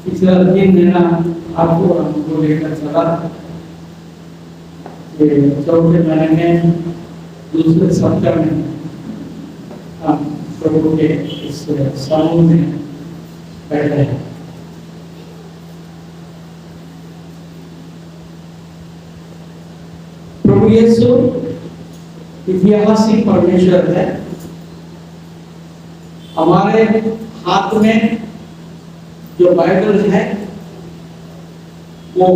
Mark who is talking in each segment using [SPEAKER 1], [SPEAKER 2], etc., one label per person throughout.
[SPEAKER 1] पिछला 3 महीना आपको हमको लेकर चला कि चौथे महीने में दूसरे सप्ताह में हम प्रभु के इस समूह में बैठे हैं। प्रभु यीशु ऐतिहासिक परमेश्वर है। हमारे हाथ में जो बाइबल है वो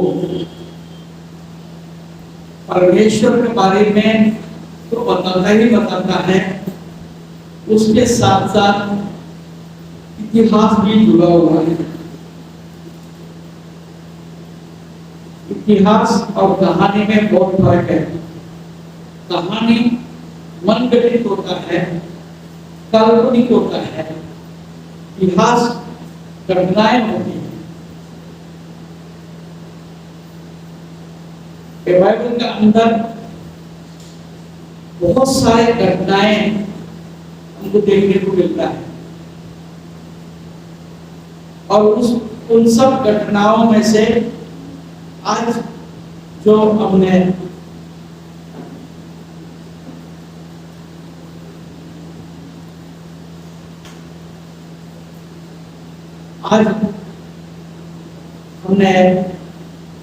[SPEAKER 1] परमेश्वर के बारे में तो बताता ही बताता है, उसके साथ साथ इतिहास भी जुड़ा हुआ है। इतिहास और कहानी में बहुत फर्क है। कहानी मनगढ़ंत होता है, काल्पनिक होता है, इतिहास घटनाएं होती हैं। बाइबल के अंदर बहुत सारे घटनाएं हमको देखने को मिलता है और उन सब घटनाओं में से आज जो हमने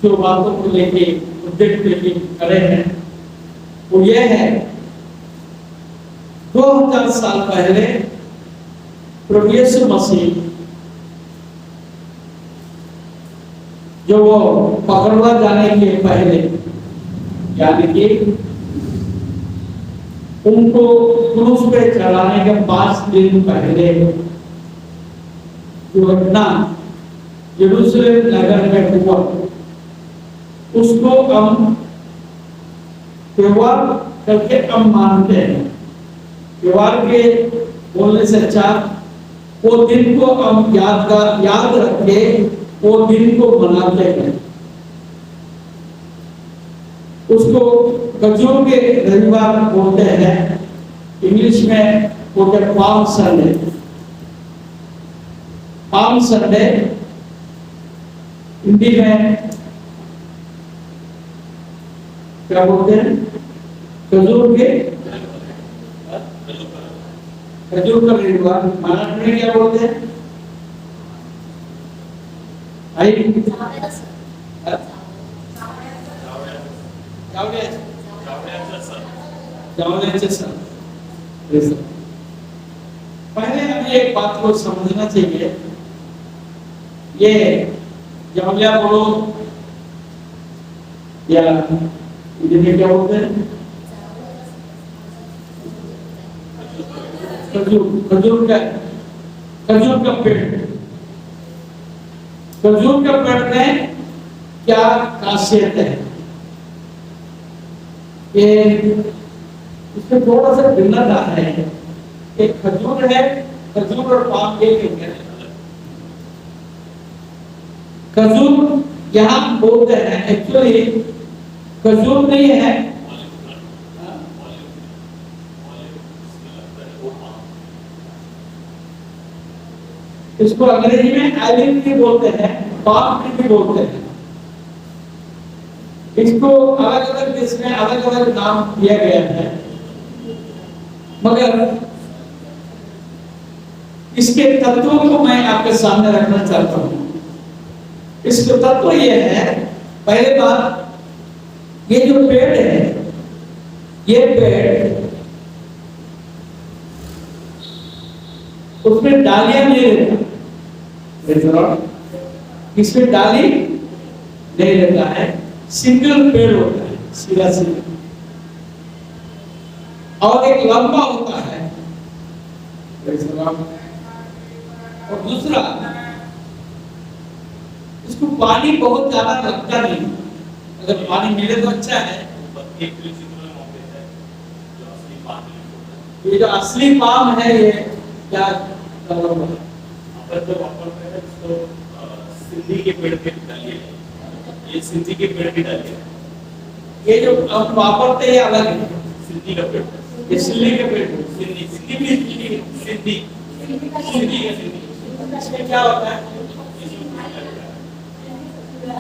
[SPEAKER 1] जो बातों को लेके मुद्दे को लेके करे हैं वो ये है, 2000 साल पहले प्रभु यीशु मसीह जो वो पकड़वा जाने के पहले, यानी कि उनको क्रूस पे चढ़ाने के 5 दिन पहले जो घटना यरूशलेम नगर में हुआ, उसको हम त्योहार करके हम मानते हैं। त्योहार के बोलने से अच्छा वो दिन को हम याद रख के वो दिन को मनाते हैं। उसको खजूर के रविवार बोलते हैं, इंग्लिश में बोलते हैं palm Sunday. Palm Sunday Hindi में क्या बोलते हैं? खजूर का रविवार। मराठी में क्या बोलते हैं? पहले हमें एक बात को समझना चाहिए, ये जावलिया बोलो या हिंदी में क्या बोलते हैं? खजूर का पेड़। खजूर का पेड़ में क्या खासियत है? ये इसमें थोड़ा सा भिन्नता है। एक खजूर है, खजूर और पाम एक है। खजूर यहाँ बोलते हैं, एक्चुअली खजूर नहीं है, इसको अंग्रेजी में ऑलिव ट्री बोलते हैं, पाम ट्री भी बोलते हैं। इसको अलग अलग देश में अलग अलग नाम दिया गया है, मगर इसके तत्वों को मैं आपके सामने रखना चाहता हूँ। इसका तत्व ये है, पहले बात, ये जो पेड़ है, ये पेड़ उसमें डालियां नहीं रहता, इसमें डाली नहीं रहता है, सिंगल पेड़ होता है, सीधा सीधा, और एक लंबा होता है। और दूसरा, इसको पानी बहुत ज्यादा लगता नहीं, अगर पानी मिले तो अच्छा है। ये जो असली पाम है, ये क्या
[SPEAKER 2] सिंधी के पेड़ पे डालिए, ये सिंधी के पेड़ पे डालिए।
[SPEAKER 1] ये जो हम वापरते हैं अलग है,
[SPEAKER 2] सिंधी का पेड़,
[SPEAKER 1] ये सिल्ली के पेड़,
[SPEAKER 2] सिंधी सिंधी का सिंधी,
[SPEAKER 1] इसमें क्या होता है?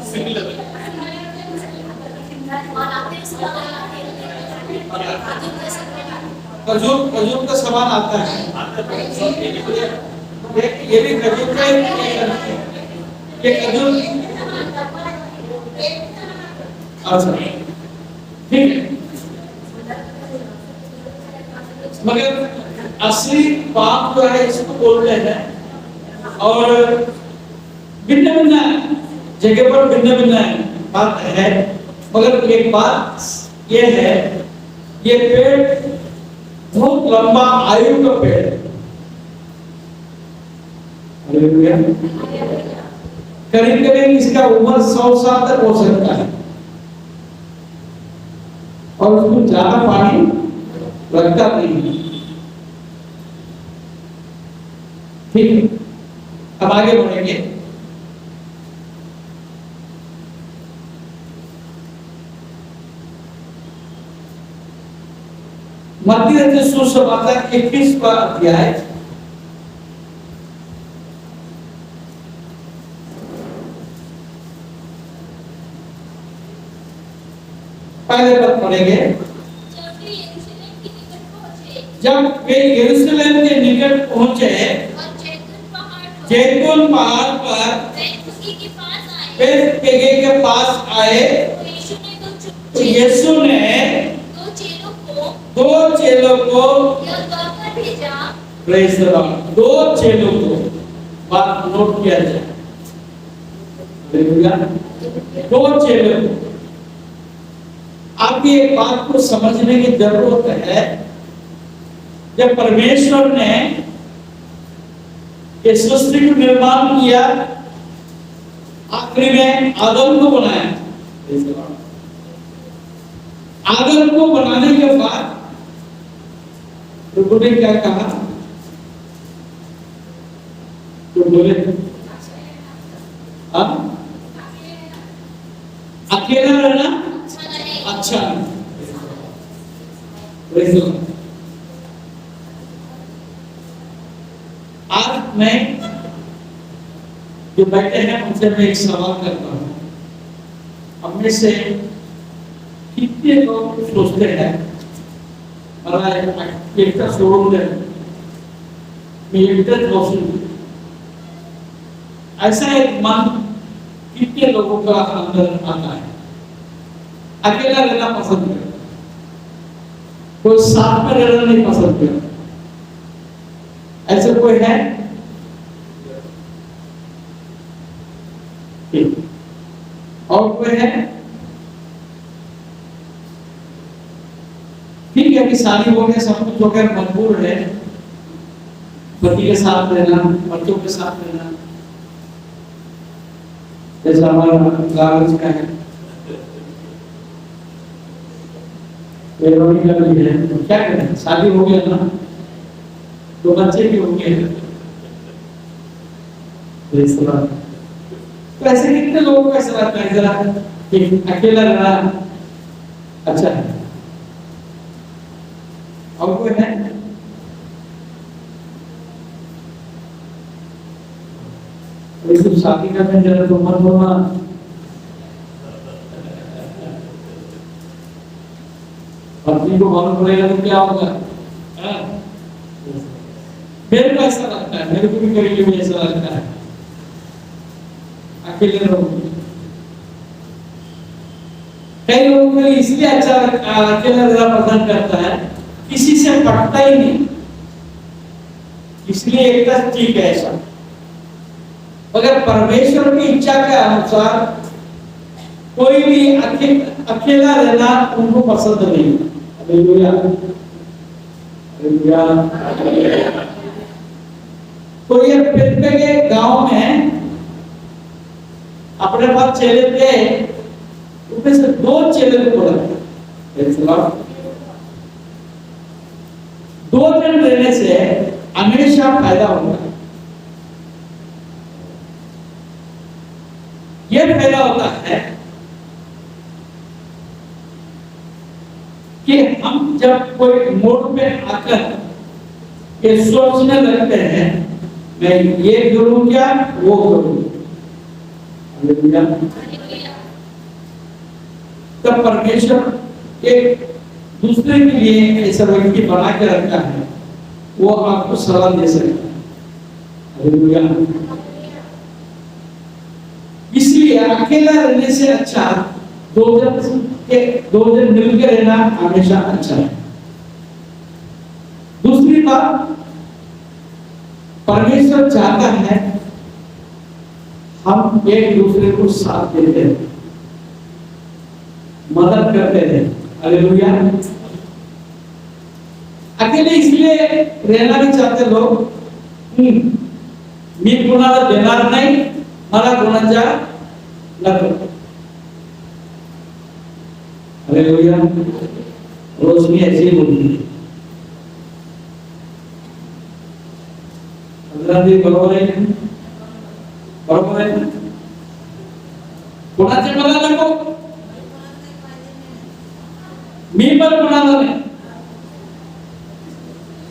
[SPEAKER 2] सिमिलर है।
[SPEAKER 1] खजूर का सामान आता है। ये भी खजूर का ये खजूर। अच्छा ठीक है, मगर असली पाप जो है इसको बोलते हैं, और भिन्न भिन्न जगह पर भिन्न भिन्न बात है। मगर एक बात ये है, ये पेड़ बहुत लंबा आयु का पेड़ है। हालेलुया। करीब करीब इसका उम्र 100 साल तक हो सकता है, और उसको ज्यादा पानी लगता नहीं है। ठीक है, अब आगे बढ़ेंगे। मत्ती रचित सुसमाचार 21वां अध्याय पहले पद पढ़ेंगे। जब वे यरूशलेम के निकट पहुंचे, जैतून पहाड़ पर बेथफगे के पास आए, तो यीशु ने दो चेलों को प्रेज़ द लॉर्ड, दो चेलों को, बात नोट किया जाए, दो चेलों को। आपकी एक बात को समझने की जरूरत है। जब परमेश्वर ने इस सृष्टि को निर्माण किया, आखिरी में आदम को बनाया। आदम को बनाने के बाद प्रभु ने क्या कहा? तो बोले अकेला रहना अच्छा नहीं। आज मैं जो बैठे हैं उनसे मैं एक सवाल करता हूँ। हम में से कितने लोग सोचते हैं एक शोरूम है, ऐसा एक मन कितने लोगों का अंदर आता है? अकेला रहना पसंद करता, कोई साथ में रहना नहीं पसंद करता। ऐसा कोई है? और कोई है? ठीक है, अभी शादी हो गया, सब कुछ हो गया, मजबूर है पति के साथ रहना, बच्चों के साथ रहना, जैसा हमारा कागज का है, तो क्या करें? शादी हो गया ना, तो बच्चे भी होंगे, तो ऐसे कितने लोगों को ऐसा लगता है जरा अकेला रहना अच्छा है? और कोई है? शादी करने जरा तो मत होना। पत्नी को मालूम पड़ेगा तो क्या होगा? मेरे को ऐसा लगता है, मेरे को भी कभी कभी ऐसा लगता है अकेले रहो। कई लोगों को इसलिए अच्छा अकेला रहना पसंद करता है, किसी से पटता ही नहीं, इसलिए एक तरह ठीक है ऐसा। मगर परमेश्वर की इच्छा के अनुसार कोई भी अकेला रहना उनको पसंद नहीं। Hallelujah, hallelujah. तो ये बेथफगे गांव में अपने पास चेले थे, उनमें से दो चेले को बोला। दो जन रहने से हमेशा फायदा होता है। यह फायदा होता है कि हम जब कोई मोड़ में आकर ये सोचने लगते हैं मैं ये करूं क्या वो करूं, हालेलुया। तब परमेश्वर एक दूसरे के लिए ऐसा व्यक्ति बना के रखा है, वो आपको सलाह दे सकता है। हालेलुया। इसलिए अकेला रहने से अच्छा दो जन मिलकर रहना हमेशा अच्छा है। दूसरी बात, परमेश्वर चाहता है हम एक दूसरे को साथ देते हैं, मदद करते हैं। हालेलुया। अकेले इसलिए रहना भी चाहते लोग, मी कोणाला देणार नाही, मला कोणाच्या नको। हालेलुया। रोशनी ऐसी बोलती है, बरोबर आहे, बरोबर आहे। कोणाचे मला नको, मी पण कोणाला नाही।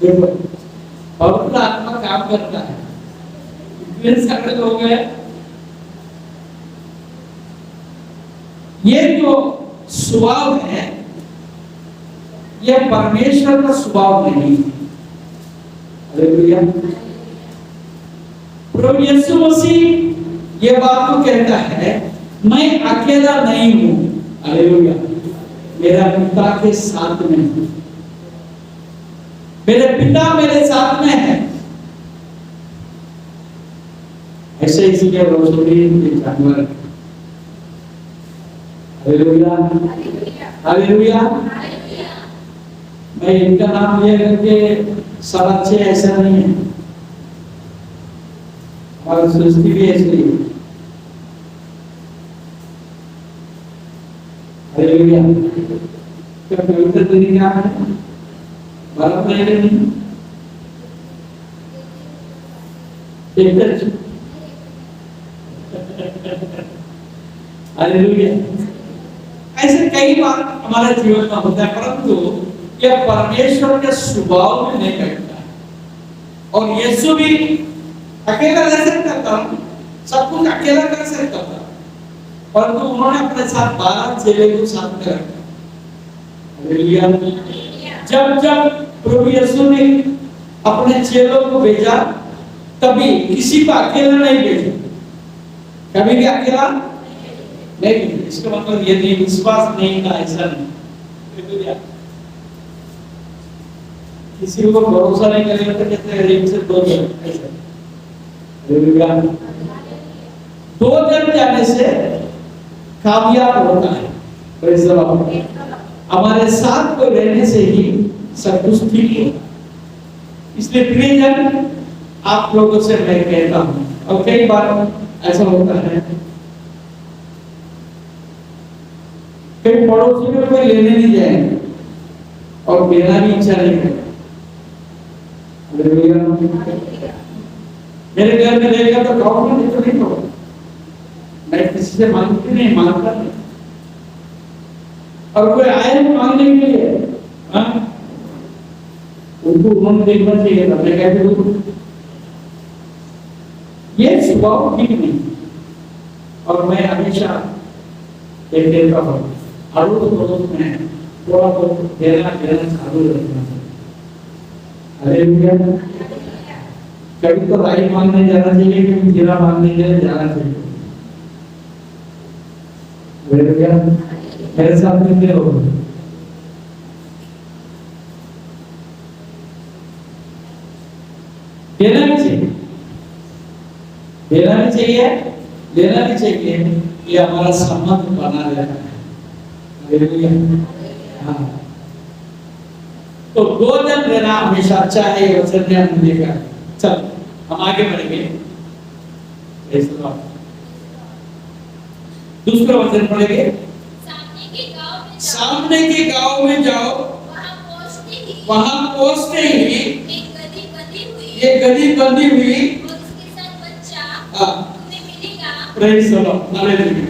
[SPEAKER 1] देखो पवित्र आत्मा काम करता है, इतने सारे लोग हैं, ये जो स्वभाव है ये परमेश्वर का स्वभाव नहीं है। हालेलुया। प्रभु यीशु मसीह ये बात को कहता है, मैं अकेला नहीं हूं। हालेलुया। मेरा पिता के साथ में हूं, मेरे पिता मेरे साथ में है। ऐसे इसलिए रोशनी जानवर। हालेलुया। हालेलुया। मैं इनका नाम ले करके सब अच्छे ऐसा नहीं है, और सृष्टि भी ऐसी है। हालेलुया। क्या पवित्र दिन क्या है? बराबर है नहीं? एक हालेलुया। ऐसे कई बार हमारे जीवन में होता है, परंतु यह परमेश्वर के स्वभाव में नहीं बैठता है। और यीशु भी अकेला रह सकता था, सब कुछ अकेला कर सकता था, परंतु उन्होंने अपने साथ 12 चेले को साथ में रखा। हालेलुया। जब जब प्रभु यीशु ने अपने चेलों को भेजा, कभी किसी को अकेला नहीं भेजा, कभी भी अकेला नहीं भेजा। इसका मतलब ये नहीं विश्वास नहीं था, ऐसा नहीं। किसी को भरोसा नहीं करेगा तो कहते हैं एक से दो जन, ऐसा। दो जन जाने से कामयाब होता है। Praise the Lord. हमारे साथ को रहने से ही सब कुछ ठीक होगा। इसलिए प्रियजन, आप लोगों से मैं कहता हूं, और कई बार ऐसा होता है, कई पड़ोसी को कोई लेने नहीं जाएंगे और देना भी इच्छा नहीं है। मेरे घर में रहेगा तो खाऊंगा, नहीं तो नहीं खाऊंगा। मैं किसी से मांगती नहीं, मांगता नहीं। और कोई आए मांगने के लिए, उनको उन्होंने देखना चाहिए था, मैं कहते हूँ ये स्वभाव ठीक नहीं। और मैं हमेशा एक देता हूँ, अड़ोस पड़ोस में थोड़ा बहुत देना चालू रखना चाहिए। हालेलुया। कभी तो राई मांगने जाना चाहिए, कभी जीरा मांगने जाना चाहिए। हालेलुया। मेरे साथ में क्या होगा? देना भी चाहिए, देना भी चाहिए, लेना भी चाहिए। ये हमारा संबंध बना रहता है। हालेलुया। हाँ, तो दो जन रहना हमेशा अच्छा है, ये वचन ने हमने देखा। चल हम आगे बढ़ेंगे। दूसरा वचन पढ़ेंगे। सामने के गांव में जाओ, वहां पहुंचते ही ये गदी बंधी हुई प्रेज़ द लॉर्ड। हालेलुया।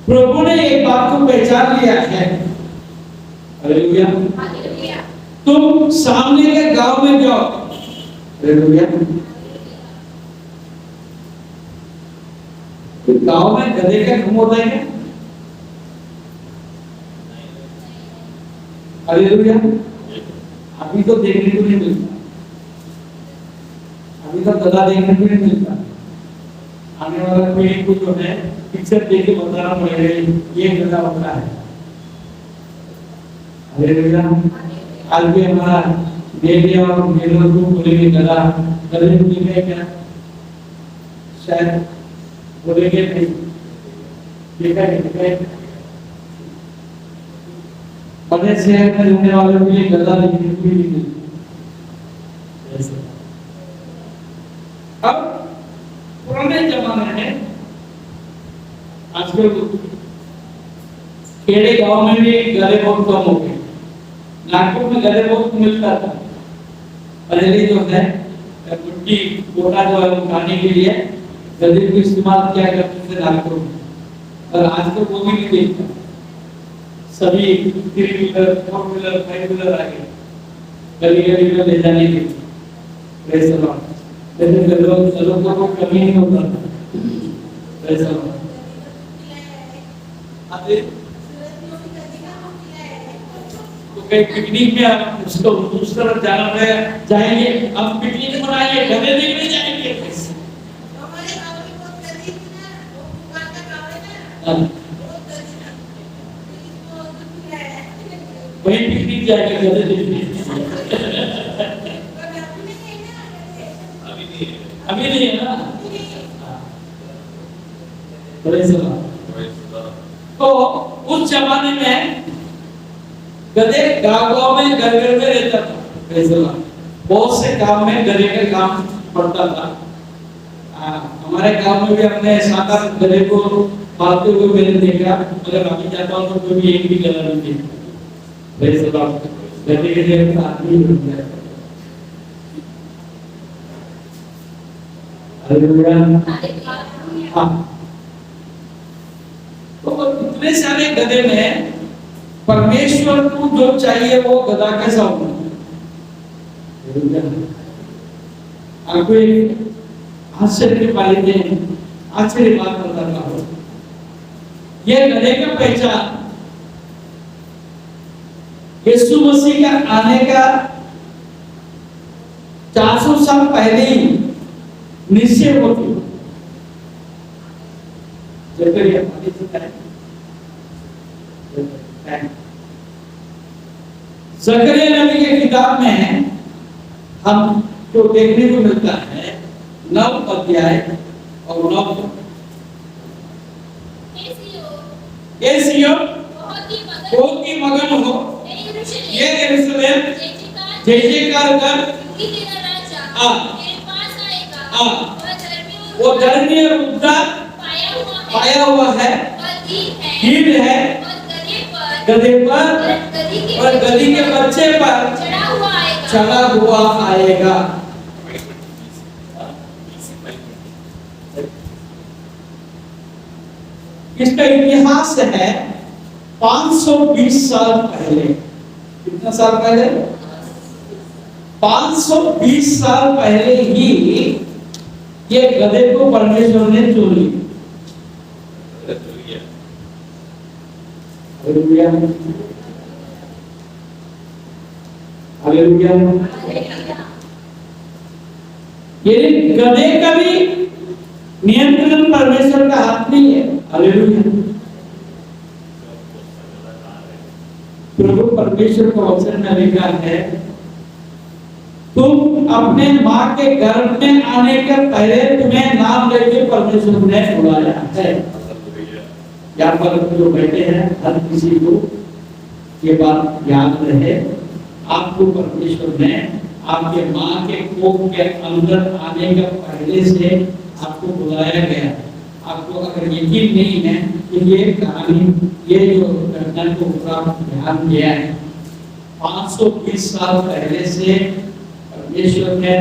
[SPEAKER 1] प्रभु ने एक बात को पहचान लिया है। हालेलुया। तुम सामने के गांव में जाओ। हालेलुया। तो गांव में गधे का घूम होता है क्या? हालेलुया। अभी तो देखने को नहीं मिलता, अभी तो गधा देखने को नहीं मिलता। आने वाला पीढ़ी को जो है पिक्चर देख के बताना पड़ेगा ये गधा होता है। हालेलुया। आज भी हमारा बेटे और मेरे को बोलेंगे गधा, गधे को देखे क्या? शायद बोलेंगे नहीं, देखा नहीं। बड़े शहर में रहने वालों के लिए गधा देखने को भी नहीं मिलता। अब पुराने जमाने में आजकल खेड़े गांव में भी गधे बहुत कम हो गए। नागपुर में गधे बहुत मिलता था पहले जो है, मिट्टी कोटा जो है वो खाने के लिए गधे को इस्तेमाल किया करते थे नागपुर में, और आजकल वो भी नहीं देखता। सभी 3 व्हीलर 4 व्हीलर 5 व्हीलर आ गए गली गली में ले जाने के लिए। Praise the Lord. लेकिन लोगों को कमी नहीं होता था। Praise the Lord. तो कहीं पिकनिक में आप उसको उस तरफ जाना है, जाएंगे, अब पिकनिक मनाएंगे, गधे देखने जाएंगे। वही पिकनिक जाएगा गधे देखने। अभी नहीं है ना। Praise the Lord. तो उस जमाने में गधे गांव में घर घर में रहता था। Praise the Lord. बहुत से काम में गधे का काम पड़ता था। हमारे गांव में भी हमने 7-8 गधे को पालते हुए मैंने देखा। अगर अभी जाता हूँ तो कोई भी एक भी गधा नहीं देखता। Praise the Lord. गधे के लिए आदमी बन गया। हालेलुया। हाँ, तो इतने सारे गधे में परमेश्वर को जो चाहिए वो गधा कैसा होगा? आपको एक आश्चर्य वाली आश्चर्य बात बताता हूं। ये गधे का पहचान यीशु मसीह का आने का 400 साल पहले ही निश्चय हो चुका। ज़करिया नबी की किताब में हम को देखने को मिलता है 9 अध्याय और 9 ये सियोन बहुत ही मगन हो, ये यरूशलेम जय जयकार कर, वो धर्मी और उद्धार पाया हुआ है, हीन है गधे पर और गधी के बच्चे पर चढ़ा हुआ आएगा। इसका इतिहास है 520 साल पहले। कितना साल पहले? 520 साल पहले ही ये गधे को परमेश्वर ने चुन लिया। हालेलुया। हालेलुया। ये गधे का भी नियंत्रण परमेश्वर का हाथ नहीं है। हालेलुया। प्रभु परमेश्वर को वचन में लिखा है, तुम अपने माँ के गर्भ में आने के पहले तुम्हें नाम लेके परमेश्वर ने बुलाया है। यहाँ पर जो बैठे हैं हर किसी को ये बात याद रहे, आपको परमेश्वर ने आपके माँ के कोख के अंदर आने के पहले से आपको बुलाया गया। आपको अगर यकीन नहीं है कि ये कहानी, ये जो घटना को पूरा ध्यान दिया है, 520 साल पहले से परमेश्वर ने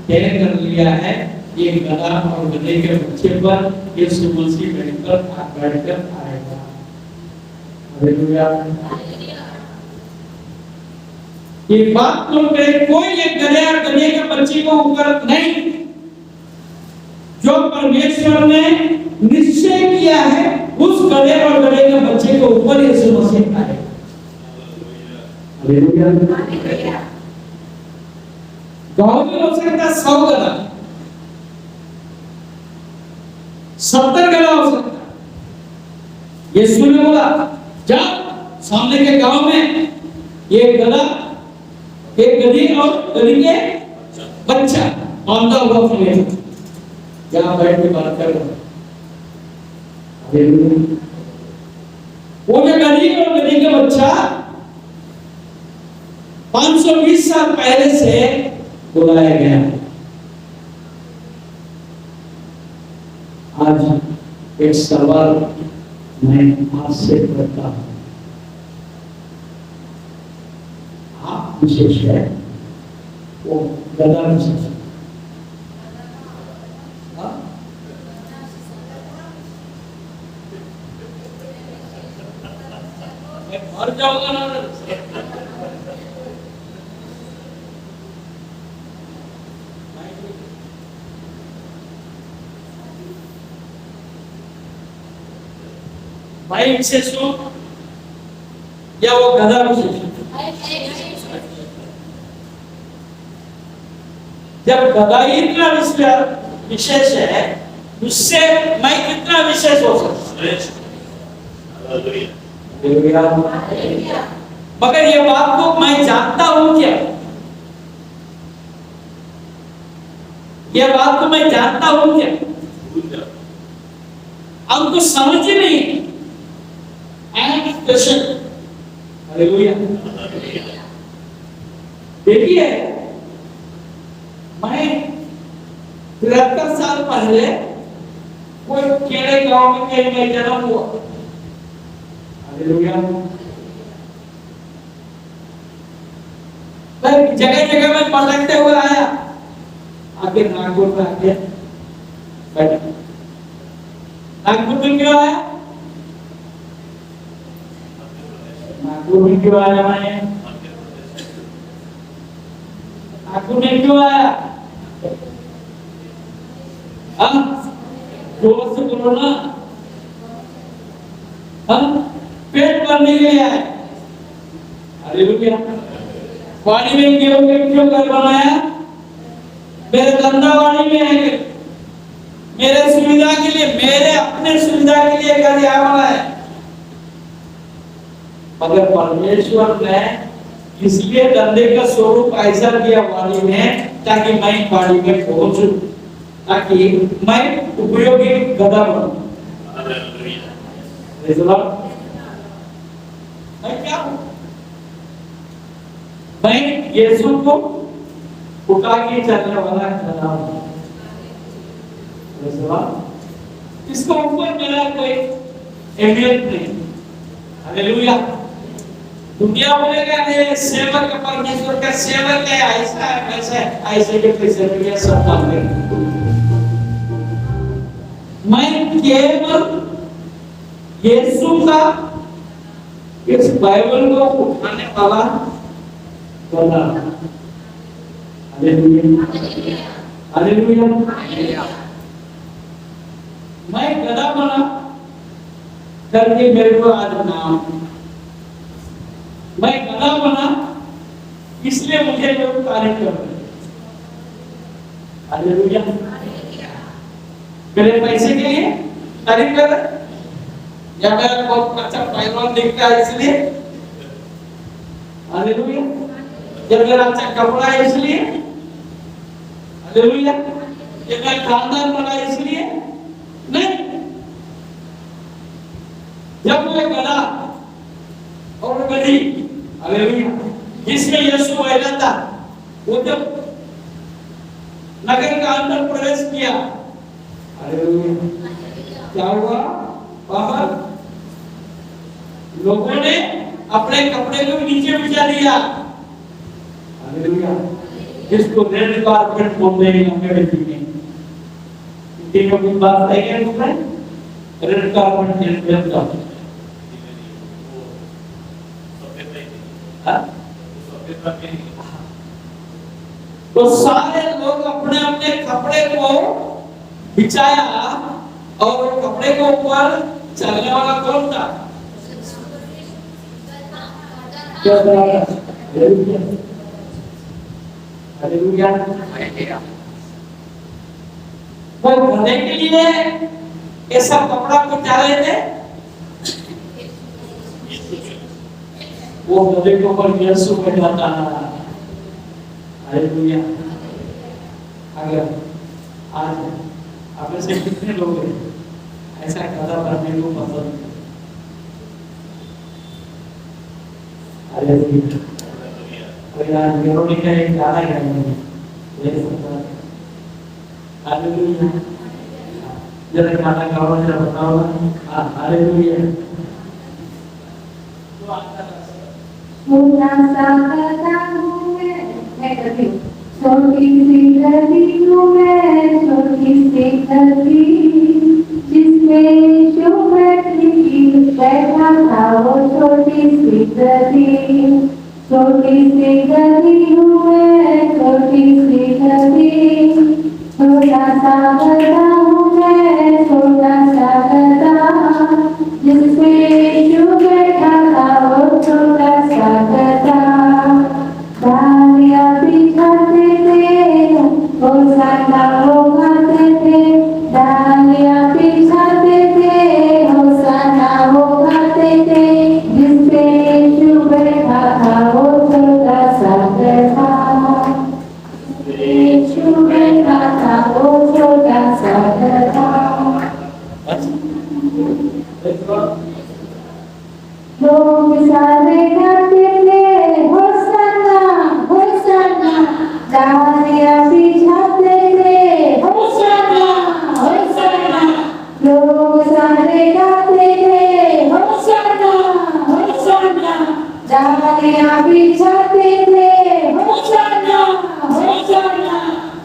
[SPEAKER 1] तय कर लिया है, ये गधा और गधे के बच्चे पर यीशु मसीह बैठकर आएगा। हालेलुया। ये बात तो कोई एक गधे और गधे के बच्चे को ऊपर नहीं, जो परमेश्वर ने निश्चय किया है उस गधे और गधे के बच्चे के ऊपर यीशु मसीह आए। हालेलुया। गांव में हो सकता है 100 गधा, 70 गधा हो सकता है। यीशु ने बोला जाओ सामने के गांव में एक गधा, एक गधी और गधी के बच्चा बांधा हुआ मिले, यहाँ बैठ के बात कर रहा। वो जो गधी और गधी का बच्चा 520 साल पहले से बुलाया गया है। आज एक सवाल मैं आपसे करता हूं, आप विशेष है वो गधा विशेष मर जाऊंगा ना। भाई विशेष हो या वो गधा विशेष? जब गधा ही इतना विशेष है, उससे मैं कितना विशेष हो सकता? मगर ये बात को मैं जानता हूं क्या? ये बात को मैं जानता हूं क्या? हमको समझ ही नहीं। हालेलुया। देखिए मैं 73 साल पहले कोई केड़े गांव में कहीं में जन्म हुआ। हालेलुया। मैं जगह जगह में भटकते हुए आया, आगे नागपुर में आके बैठा। नागपुर में क्यों आया? नागपुर में क्यों आया? मैं नागपुर में क्यों आया? जोर से बोलो ना। पेट भरने के लिए आए। हालेलुया। वाणी में क्यों घर बनाया? मेरे धंधा वाणी में है, मेरे सुविधा के लिए, मेरे अपने सुविधा के लिए घर यहाँ बनाया। मगर परमेश्वर ने इसलिए धंधे का स्वरूप ऐसा दिया वाणी में, ताकि मैं वाणी में पहुंचूं, ताकि मैं उपयोगी गधा बनूं। मैं क्या हूं? मैं यीशु को उठा के चलने वाला गधा हूं। इसको ऊपर मेरा कोई अहमियत नहीं। हालेलुया। दुनिया बोलेगा ये सेवक परमेश्वर का सेवक है, ऐसा है वैसा है, ऐसे के पैसे में सब काम करें। मैं केवल यीशु का इस बाइबल को उठाने वाला गधा। हालेलुया। हालेलुया। मैं गधा बना करके मेरे को आज नाम, मैं गधा बना इसलिए मुझे लोग तारीफ कर रहे हैं। हालेलुया। मेरे पैसे के लिए तारीफ कर रहे, या मेरा बहुत अच्छा पहलवान दिखता है इसलिए? हालेलुया। या मेरा अच्छा कपड़ा है इसलिए? हालेलुया। या मेरा खानदान बना इसलिए? नहीं। जब मैं गधा और गधी, हालेलुया, जिसमें यीशु बैठा था, वो जब नगर का अंदर प्रवेश किया, हालेलुया, क्या हुआ? बाहर लोगों ने अपने कपड़े को नीचे बिछा दिया। हालेलुया। जिसको रेड कारपेट बोलते हैं अंग्रेजी में। तीनों की बात है क्या उसमें? रेड कारपेट जैसा। तो सारे लोग अपने अपने कपड़े को बिछाया और कपड़े के ऊपर चलने वाला कौन था? हालेलुया। वो गधे के लिए ये सब कपड़ा बिछा रहे थे, वो गधे के ऊपर यीशु बैठा था। हालेलुया। अगर आज आप में से कितने लोग हैं ऐसा गधा बनने को पसंद है? हालेलुया। और आज वेरोनिका एक गाना गाएंगे, ले सकता है। हालेलुया। जरा गाना गाओ, जरा बताओ ना। हालेलुया।
[SPEAKER 3] छोटा सा गधा हूँ मैं करती हूँ। छोटी सी गधी हूँ मैं, छोटी सी गधी, जिसमें यीशु बैठा था वो छोटी सी गधी। छोटी सी गधी हूँ मैं, छोटी सी गधी, छोटा सा गधा हूँ मैं, छोटा सा गधा, जिसमें यीशु बैठा था वो छोटा सा गधा। डालियाँ बिछाते थे, होशाना वो गाते थे। डालियाँ बिछाते थे, होशाना वो गाते थे, जिसपे यीशु बैठा था वो छोटा सा गधा। यीशु बैठा था वो छोटा सा गधा। लोग सारे गाते थे होशाना होशाना, डालियाँ बिछाते थे होशाना होशाना। लोग सारे गाते थे होशाना होशाना, डालियाँ बिछाते थे होशाना होशाना,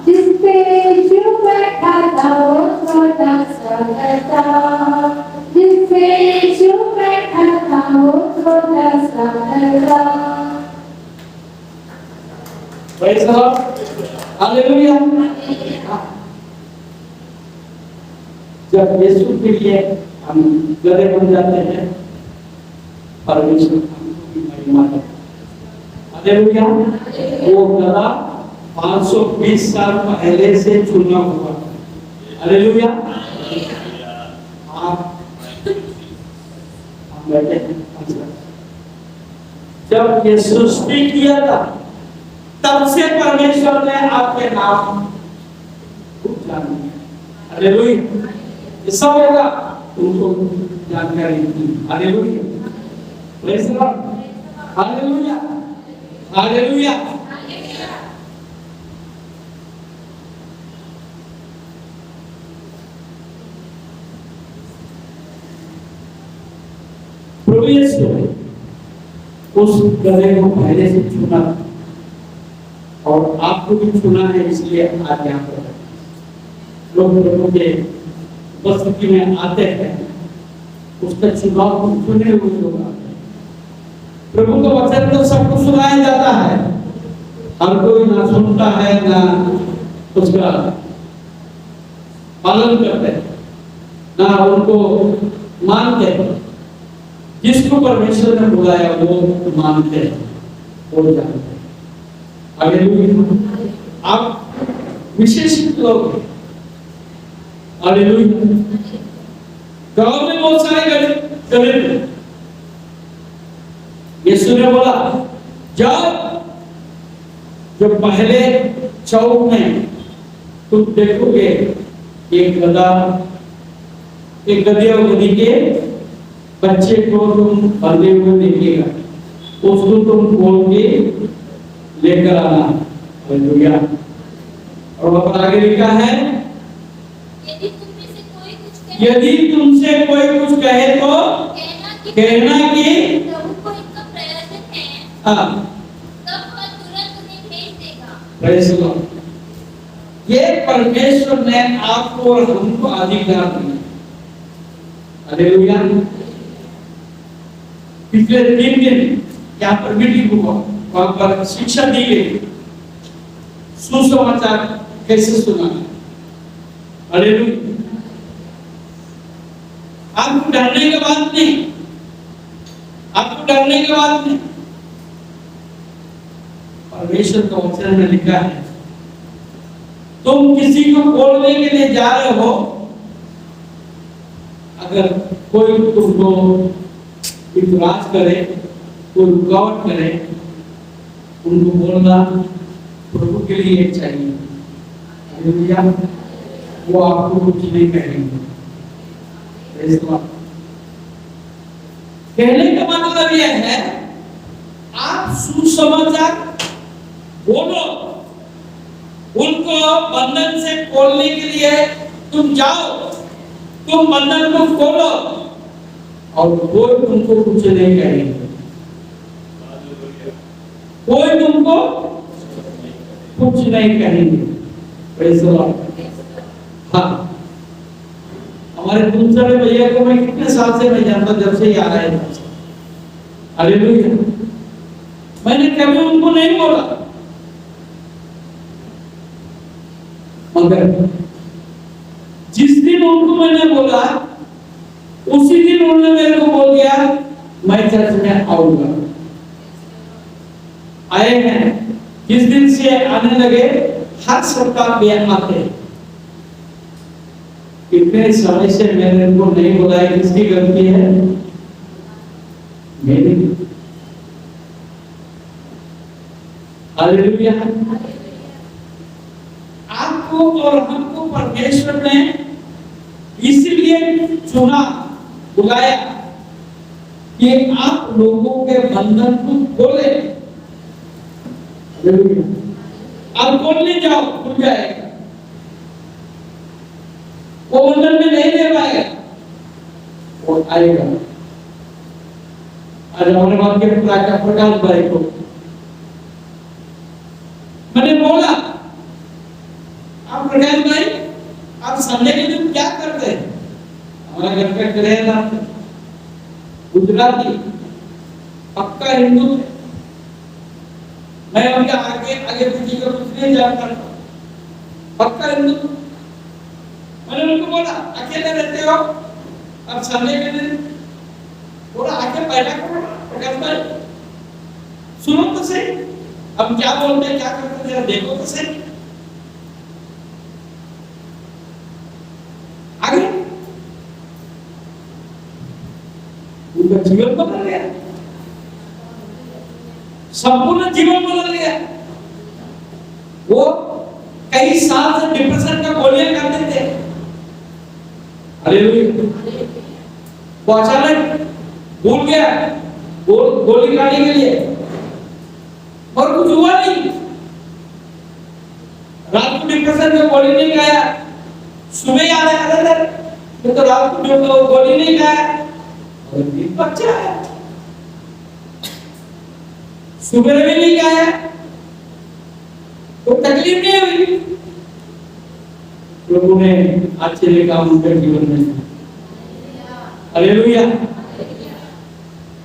[SPEAKER 3] जिसपे यीशु बैठा था वो छोटा सा गधा। जिसपे यीशु बैठा था वो छोटा सा गधा।
[SPEAKER 1] Praise the lord. हालेलुया। जब यीशु के लिए हम गधे बन जाते हैं, परमेश्वर हमको महिमा करता है। हालेलुया। वो गधा 520 साल पहले से चुना हुआ। हालेलुया। आप बैठे हैं। जब ये सृष्टि किया था तब से परमेश्वर ने आपके नाम खूब जान लिया। हालेलुया। ये सब होगा उनको जानकारी थी। Hallelujah. Praise the lord. Hallelujah. Hallelujah. प्रभु यीशु उस गधे को पहले से चुना और आपको भी चुना है, इसलिए आज यहाँ पर लोग प्रभु के उपस्थिति में आते हैं। उसका चुनाव को चुने हुए लोग आते हैं। प्रभु का वचन तो सबको सुनाया जाता है, हर कोई ना सुनता है ना उसका पालन करते हैं, ना उनको मानते हैं। जिसको परमेश्वर ने बुलाया वो मानते हैं, वो जानते हैं। हालेलुया। आप विशेषित लोग हैं। हालेलुया। गांव में बहुत सारे गधे थे। यीशु ने बोला जाओ, जब पहले चौक में तुम देखोगे एक गधा, एक गधे और गधी के बच्चे को तुम बंधे हुए देखिएगा, उसको तुम खोल के लेकर आना। हालेलुया। और वहां पर आगे लिखा है यदि तुमसे कोई कुछ कहे तो कहना कि
[SPEAKER 3] प्रभु को इनका प्रयोजन है,
[SPEAKER 1] हाँ,
[SPEAKER 3] तब वह तुरंत उन्हें भेज देगा।
[SPEAKER 1] Praise the Lord. ये परमेश्वर ने आपको और हमको अधिकार दिया। हालेलुया। पिछले 3 दिन यहाँ पर मीटिंग हुआ, वहां पर शिक्षा दी गई सुसमाचार कैसे सुनाना। हालेलुया। आपको डरने की बात नहीं, आपको डरने की बात नहीं। परमेश्वर का वचन में लिखा है, तुम किसी को बोलने के लिए जा रहे हो, अगर कोई तुमको इतराज करे, कोई रुकावट करे, उनको बोलना प्रभु के लिए चाहिए। हालेलुया। वो आपको कुछ नहीं कहेंगे। कहने का मतलब यह है, आप सुसमाचार बोलो, उनको बंधन से खोलने के लिए तुम जाओ, तुम बंधन को खोलो और कोई तुमको कुछ नहीं कहेंगे, कोई तुमको कुछ नहीं कहेंगे। Praise the Lord. हाँ, हमारे दूसरे भैया को मैं कितने साल से मैं जानता, जब से ही आ रहा है। हालेलुया। मैंने कभी उनको नहीं बोला, मगर जिस दिन उनको मैंने बोला, उसी दिन उन्होंने मेरे को बोल दिया मैं चर्च में आऊंगा। आए हैं, जिस दिन से आने लगे, हर सप्ताह में आते। इतने समय से मैंने उनको नहीं बोला है, किसकी गलती है? मेरी। हालेलुया। आपको और हमको परमेश्वर ने इसलिए चुना, बुलाया कि आप लोगों के बंधन को खोले। आप खोलने जाओ, खुल जाएगा। वो बंधन में नहीं दे पाएगा, वो आएगा। आज हमारे बात के प्रकाश भाई को मैंने बोला, आप प्रकाश भाई, आप संडे के दिन क्या करते हैं? हमारा घर का किराएदार था, गुजराती, पक्का हिंदू थे। मैं उनके आगे आगे पीछे का कुछ नहीं जानता था, पक्का हिंदू। मैंने उनको बोला, अकेले रहते हो, अब संडे के दिन थोड़ा आके बैठा करो प्रकाश भाई, सुनो तो सही, हम क्या बोलते हैं, क्या करते हैं, जरा देखो तो सही। आगे उनका जीवन बदल गया, संपूर्ण जीवन बदल गया। वो कई साल से डिप्रेशन का गोलियां खाते थे। हालेलुया। वो अचानक भूल गया गोली खाने के लिए, और कुछ हुआ नहीं। रात को डिप्रेशन में गोली नहीं खाया, सुबह याद आया था तो रात को जो गोली नहीं खाया, और दिन बच्चा है, सुबह भी नहीं खाया, तो तकलीफ नहीं हुई। प्रभु ने आश्चर्य काम उनके जीवन में। हालेलुया।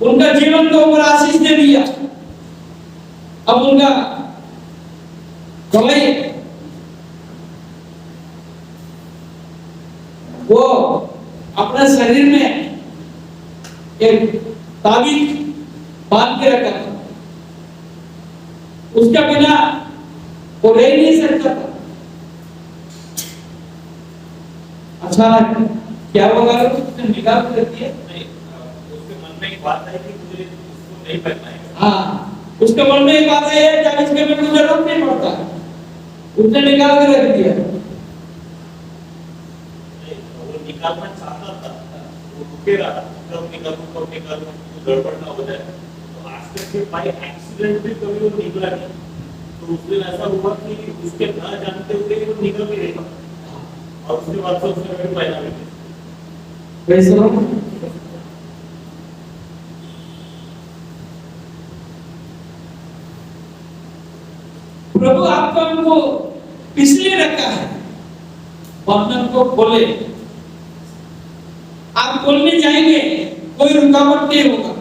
[SPEAKER 1] उनका जीवन को ऊपर आशीष दे दिया। अब उनका गवाही, वो अपने शरीर में एक ताबीज बांध के रखा था, उसके बिना वो रह नहीं सकता था। अच्छा क्या होगा, उसने निकाल कर दिया।
[SPEAKER 2] नहीं, उसके मन में एक बात आई कि मुझे उसको नहीं पहनना है।
[SPEAKER 1] हाँ, उसके मन में एक बात है, जब इसके में मुझे जरूरत नहीं पड़ता, उसने निकाल के रख दिया।
[SPEAKER 2] वो निकालना चाहता था, वो रुके रहा, कब निकालूं, गड़बड़ ना हो जाए। तो आज तक के बाय एक्सीडेंट भी कभी वो निकला नहीं। तो उस दिन ऐसा हुआ कि उसके ना जानते हुए वो निकल भी गया, और उसके बाद से उसने मेरे पहना भी नहीं।
[SPEAKER 1] प्रभु आपको हमको इसलिए रखा है, बंधन को खोले। आप खोलने जाएंगे, कोई रुकावट नहीं होगा।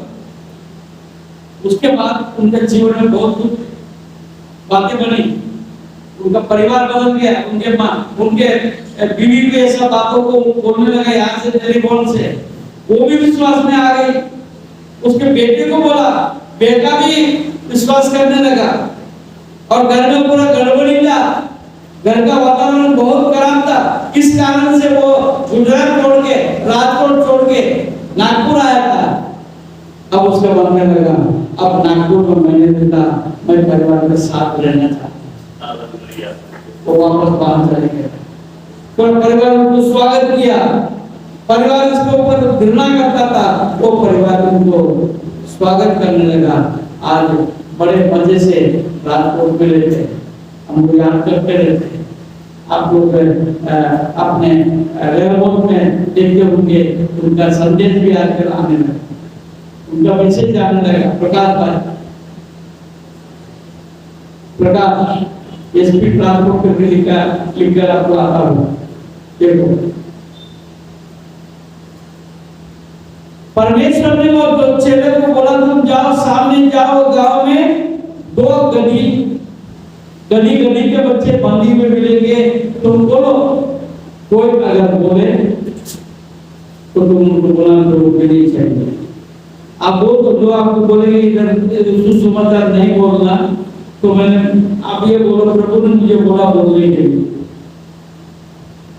[SPEAKER 1] उसके बाद उनके जीवन में बहुत कुछ बातें बनी, उनका परिवार बदल गया, उनके माँ उनके बीवी भी ऐसा बातों को बोलने लगा यहाँ से टेलीफोन से, वो भी विश्वास में आ गई। उसके बेटे को बोला, बेटा भी विश्वास करने लगा और घर में पूरा गड़बड़ी था, घर का वातावरण बहुत खराब था। इस कारण से वो गुजरात छोड़ के, राजकोट छोड़ के नागपुर आया था। अब उसका बनने लगा, अब नागपुर में मैंने देखा, मैं परिवार के साथ रहना चाहता हूं। वो वापस बाहर चले गए, तो परिवार ने उनको स्वागत किया। परिवार इसके ऊपर घृणा करता था, वो परिवार उनको स्वागत करने लगा। आज बड़े मजे से राजकोट में रहते हैं, हमको याद करते रहते हैं। आप लोग अपने रेलबोट में देखते होंगे, उनका संदेश भी आजकल आने लगा, उनका मैसेज आने लगा। प्रकाश भाई, प्रकाश एसपी ट्रांसपोर्ट करके लिखकर आपको आता हूँ। देखो, परमेश्वर ने वो चेले को बोला, तुम जाओ, सामने जाओ, गांव में 2 गली के बच्चे बंदी में मिलेंगे, तुम बोलो। कोई अगर बोले तो तुम उनको बोला तो नहीं चाहिए। आप वो तो जो आपको बोलेंगे इधर सुसमाचार नहीं बोलना, तो मैंने आप ये बोलो, प्रभु ने मुझे बोला बोलने के लिए,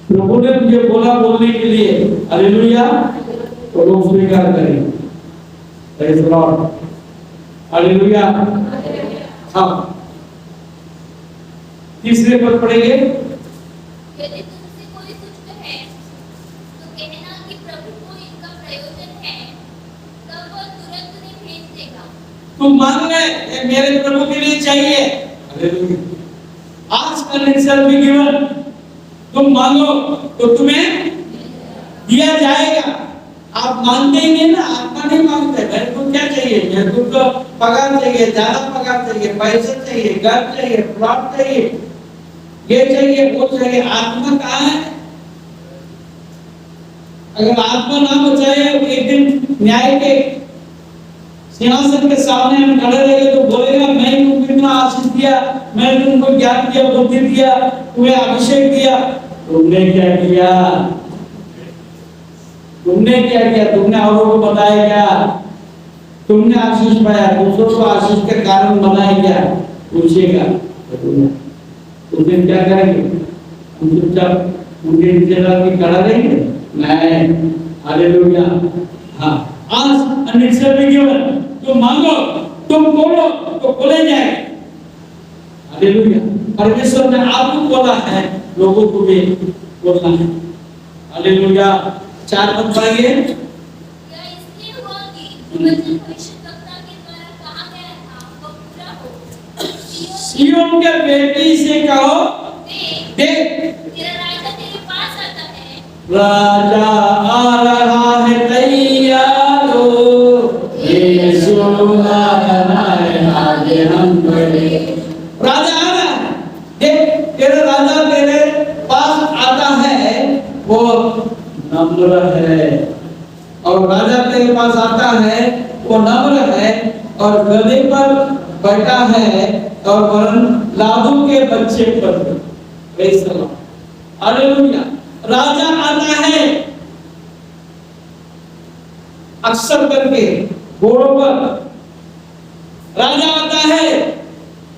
[SPEAKER 1] प्रभु ने मुझे बोला बोलने के लिए। हालेलुया। तो लोग स्वीकार करें। Praise the lord. हालेलुया। हाँ, तीसरे पद पढ़ेंगे।
[SPEAKER 4] यदि तुमसे कोई कुछ कहे तो कहना कि प्रभु को इनका प्रयोजन है, तब वह तुरंत उन्हें भेज देगा।
[SPEAKER 1] तुम मान ले, ये मेरे प्रभु के लिए चाहिए। हालेलुया। आज कनेक्शन भी गिवन, तुम मांगो तो तुम्हें दिया जाएगा। आप मानते ही नहीं ना, आत्मा नहीं मांगते। मेरे को क्या चाहिए? मेरे को तो पगार चाहिए, ज्यादा पगार चाहिए, पैसे चाहिए, घर चाहिए, प्लॉट चाहिए, ये चाहिए, वो चाहिए। आत्मा कहाँ है? अगर आत्मा ना बचाए, एक दिन न्याय के सिंहासन के सामने हम खड़े रहेंगे तो बोलेगा, मैं तुमको इतना आशीष दिया, मैंने तुमको ज्ञान दिया, बुद्धि दिया, तुम्हें अभिषेक दिया, तुमने क्या किया? तुमने क्या किया? तुमने औरों को बताया क्या? तुमने आशीष पाया, दूसरों को आशीष के कारण बनाया क्या? पूछेगा। उस दिन क्या करेंगे? हम चुपचाप उनके नीचे लग खड़ा रहेंगे? नहीं। हालेलुया। हाँ, आज अनिश्चय भी गिवन, तुम मांगो, तुम बोलो तो बोले जाए। हालेलुया। परमेश्वर ने आपको बोला है, लोगों को भी बोलना है। हालेलुया। 4 पद पढ़ेंगे।
[SPEAKER 4] यह इसलिए हुआ कि जो वचन भविष्यद्वक्ता के द्वारा कहा गया था वह पूरा हो।
[SPEAKER 1] सिय्योन के बेटी से कहो, देख
[SPEAKER 4] तेरा राजा तेरे पास आता है।
[SPEAKER 1] राजा आ रहा है, तैयार हो, यीशु आ रहा है, आगे हम बढ़े। राजा आ रहा है, देख तेरा राजा तेरे पास आता है, वो नम्र है। और राजा तेरे पास आता है, वो नम्र है और गधे पर बैठा है और वरन लादू के बच्चे पर। Praise the lord. हालेलुया। राजा आता है अक्सर करके घोड़ों पर, राजा आता है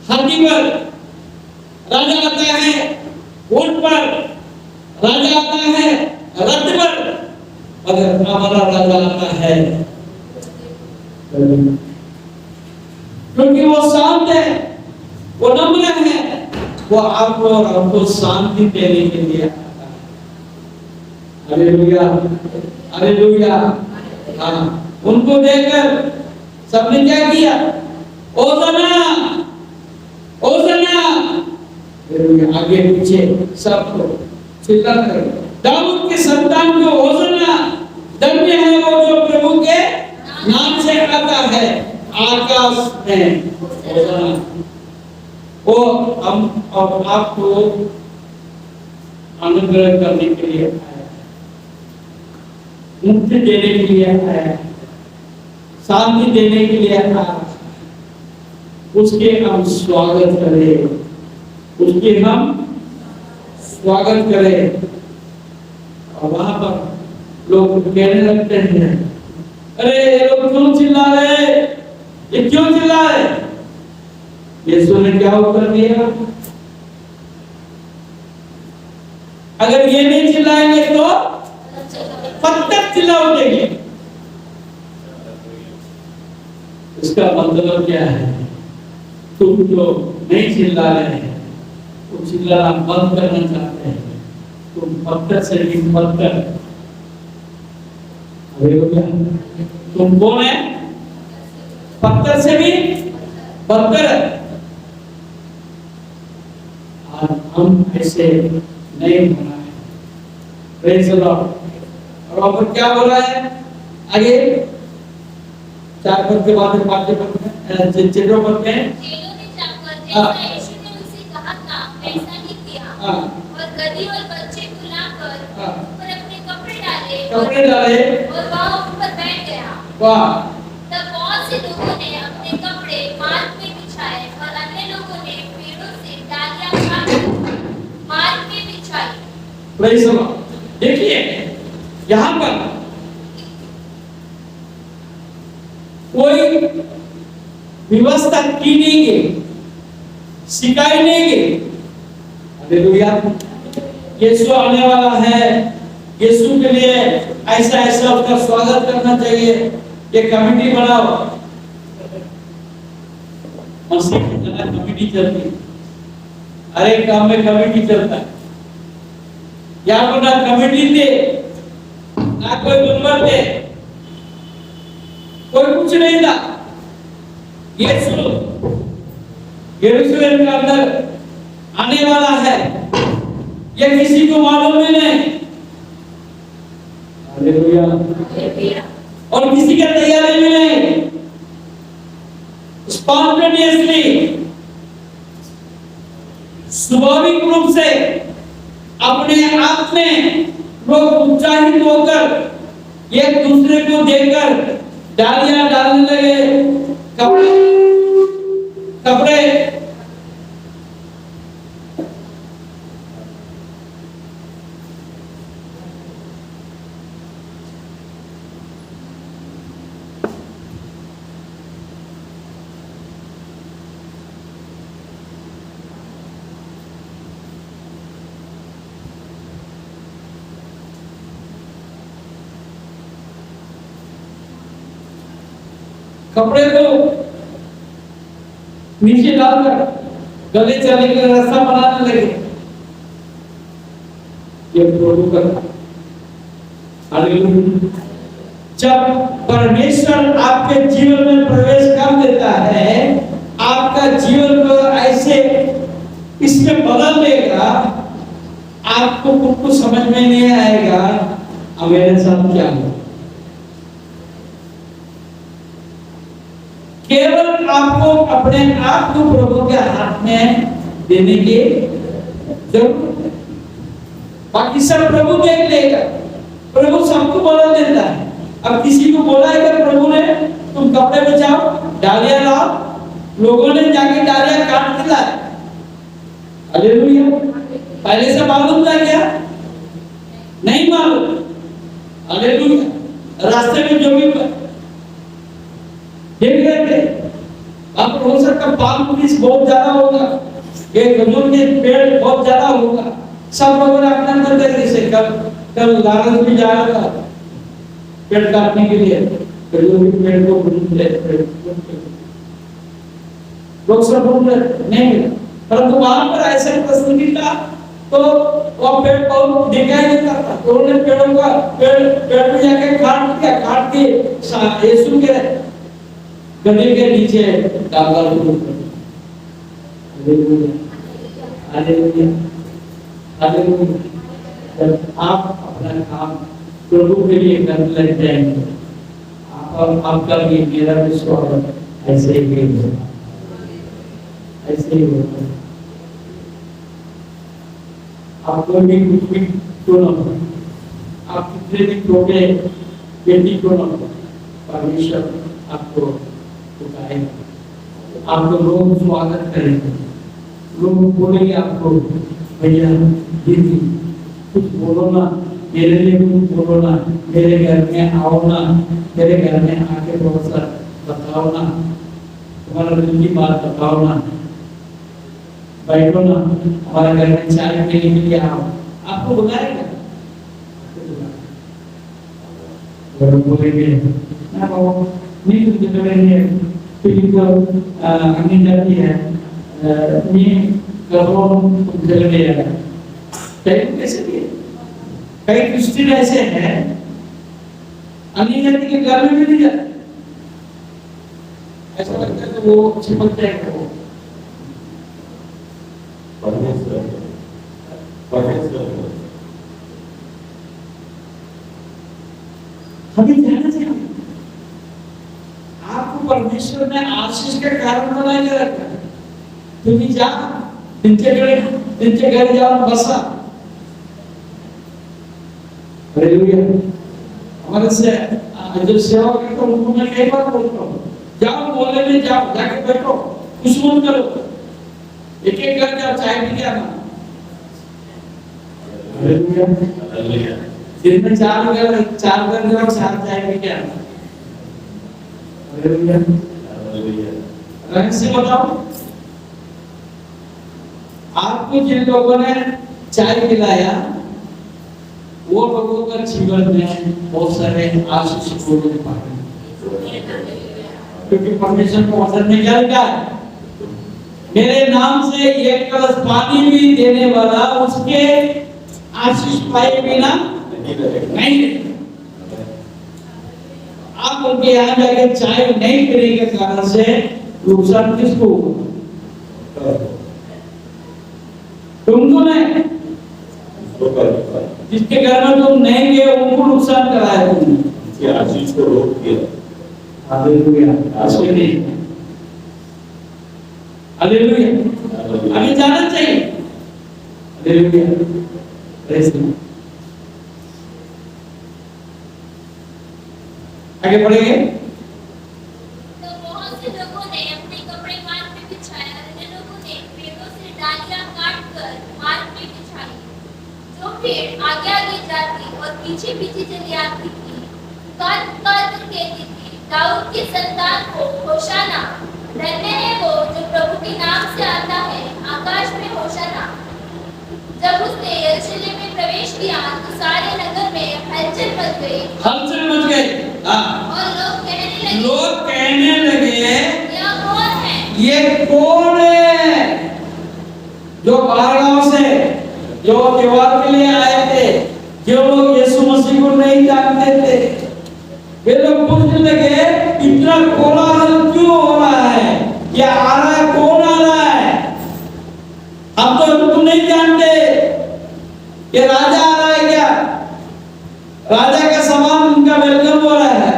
[SPEAKER 1] हाथी पर, राजा आता है ऊंट पर, राजा आता है रथ पर। अगर हमारा राजा आता है, क्योंकि वो शांत है, वो नम्र है, वो आपको और हमको शांति देने के लिए आता है। हालेलुया। हालेलुया। हाँ, उनको देखकर सबने क्या किया? ओसना, ओसना। आगे पीछे सबको चिल्लाकर, दाऊद के संतान को ओसना, धन्य है वो जो प्रभु के नाम से आता है आकाश में। ओसना। वो हम और आपको अनुग्रह करने के लिए आया, मुक्ति देने के लिए आया, शांति देने के लिए आया। उसके हम स्वागत करें। उसकी हम स्वागत करें। और वहां पर लोग कहने लगते हैं, अरे ये लोग क्यों चिल्ला रहे, ये क्यों चिल्ला रहे? यीशु ने क्या उत्तर दिया? अगर ये नहीं चिल्लाएंगे तो पत्थर चिल्ला उठेंगे। इसका मतलब क्या है? तुम जो नहीं चिल्ला रहे हैं, वो चिल्लाना बंद करना चाहते हैं, तुम पत्थर से भी पत्थर। तुम कौन है? पत्थर से भी पत्थर। आज हम ऐसे नहीं होना है। Praise the Lord. और वहां पर क्या बोला है आगे? 4 पद के बाद 5 पद में चित्रों पद में
[SPEAKER 4] चेलों ने जाकर जैसा यीशु ने उनसे कहा था वैसा ही किया। और गदही और बच्चे को लाकर उन पर अपने कपड़े डाले और वह उन पर बैठ गया।
[SPEAKER 1] वाह!
[SPEAKER 4] तब बहुत से लोगों ने अपने कपड़े मार्ग में बिछाए और अन्य लोगों ने पेड़ों से डालियां काटकर मार्ग में बिछाई।
[SPEAKER 1] Praise the Lord. देखिए यहाँ पर कोई व्यवस्था की नहीं गई, सिखाई नहीं गई। हालेलुया। यीशु आने वाला है, यीशु के लिए ऐसा ऐसा उसका स्वागत करना चाहिए, ये कमेटी बनाओ। मसीह की तरह कमेटी चलती है, हर एक काम में कमेटी चलता है। यहाँ पर ना कमेटी थे, ना कोई मेंबर थे, कोई कुछ नहीं था। यीशु यरूशलेम के अंदर आने वाला है, ये किसी को मालूम ही नहीं। हालेलुया। और किसी का तैयारी भी नहीं। स्पॉन्टेनियसली, स्वाभाविक रूप से अपने आप में लोग उत्साहित होकर एक दूसरे को देखकर डालियां डालने लगे, कपड़े कपड़े को नीचे डालकर गले चले के रास्ता बनाने लगे। ये प्रभु का हालेलुया। जब परमेश्वर आपके जीवन में प्रवेश कर देता है, आपका जीवन को ऐसे इसमें बदल देगा, आपको कुछ समझ में नहीं आएगा अब मेरे साथ क्या हो। केवल आपको अपने आप को प्रभु के हाथ में देने की जरूरत है। बाकी सब प्रभु देख लेगा। प्रभु सबको बदल देता है। अब किसी को बोला है कि प्रभु ने तुम कपड़े बचाओ, डालियां लाओ, लोगों ने जाके डालियां काट के लाए। हालेलुया। पहले से मालूम था क्या? नहीं मालूम। हालेलुया। रास्ते में जो भी देख रहे थे, अब हो सकता पाम ट्रीज बहुत ज्यादा होगा, ये खजूर के पेड़ बहुत ज्यादा होगा। सब लोगों ने अपने अंदर देख जैसे कल लारस भी जा रहा था पेड़ काटने के लिए, खजूर के पेड़ को लोग सब नहीं मिला, परंतु वहां पर ऐसा प्रसंग था तो वो पेड़ बहुत दिखाई देता था। तो उन्होंने पेड़ों का पेड़ में जाके काट दिया, काट के यीशु के गले के नीचे डालना शुरू कर दिया। Hallelujah, hallelujah, hallelujah. जब आप अपना काम प्रभु के लिए करने लग जाएंगे, आपका भी मेरा भी स्वागत ऐसे ही होगा, ऐसे ही होगा। आपको भी कुछ भी क्यों न हो, आप कितने भी छोटे बेटी क्यों न हो, परमेश्वर आपको उठाएगा, आपको लोग स्वागत करेंगे, लोग बोलेंगे आपको, भैया दीदी कुछ बोलो ना, मेरे लिए कुछ बोलो ना, मेरे घर में आओ ना, मेरे घर में आके थोड़ा सा बताओ ना, तुम्हारा दिल की बात बताओ ना, बैठो ना, हमारे घर में चाय पीने के लिए आओ। आपको बुलाएगा? बोलेंगे ना बाबा नहीं, तुझे बोलेंगे फिर तो अन्य जाती है नहीं करो तुम जगह ले आएगा। कैसे दिए? कई क्रिश्चियन ऐसे हैं अन्य जाति के घर में भी नहीं जाते, ऐसा लगता है कि वो चिपक जाएगा। वो हमें जाना चाहिए। आपको परमेश्वर ने आशीष का कारण बना के रखा है। तुम्हें जा त्यांच्या घरी जाऊन बसा। हालेलुया। हमारे से जो सेवा करते हैं उनको मैं कई बार बोलता हूँ, जाओ मोहल्ले में जाओ, जाके बैठो, कुछ मत करो, एक एक घर जाओ, चाय पी के आना। हालेलुया। दिन में चार घर जाओ, चार चाय पी के आना। हालेलुया। रहस्य बताओ, आपको जिन लोगों ने चाय पिलाया वो लोगों का जीवन में बहुत सारे आशीष पूर्ण पाए, क्योंकि परमेश्वर को वचन में क्या लिखा है, मेरे नाम से एक कलश पानी भी देने वाला उसके आशीष पाए बिना नहीं। आप उनके यहाँ जाके चाय नहीं पीने के कारण से नुकसान किसको होगा? तुमको नहीं, जिसके घर में तुम नहीं गए उनको नुकसान कराया तुमने,
[SPEAKER 2] आशीष को रोक दिया।
[SPEAKER 1] हालेलुया। हालेलुया। हमें जाना चाहिए। हालेलुया। आगे बढ़ेंगे।
[SPEAKER 4] तो बहुत से लोगों ने अपने कपड़े मार्ग में बिछाए, अन्य लोगों ने पेड़ों से डालियां काटकर मार्ग में बिछाई। जो पेड़ आगे आगे जाती और पीछे पीछे चली आती थी, काट काट कर कहती थी, दाऊद की संतान को होशाना, धन्य है वो जो प्रभु के नाम से आता है, आकाश में होशाना। जब उसने यरूशलेम में प्रवेश किया तो सारे नगर में हलचल मच गई।
[SPEAKER 1] हलचल मच गई।
[SPEAKER 4] और लोग कहने लगे यह कौन है?
[SPEAKER 1] ये कौन है जो बाहर गांव से, जो त्योहार के लिए आए थे, जो लोग यीशु मसीह को नहीं जानते थे, वे लोग पूछने लगे इतना कोलाहल क्यों हो रहा है, क्या आ रहा है, कौन आ रहा है? हम तो उनको नहीं जानते, ये राजा आ रहा है क्या? राजा का सामान उनका वेलकम हो रहा है,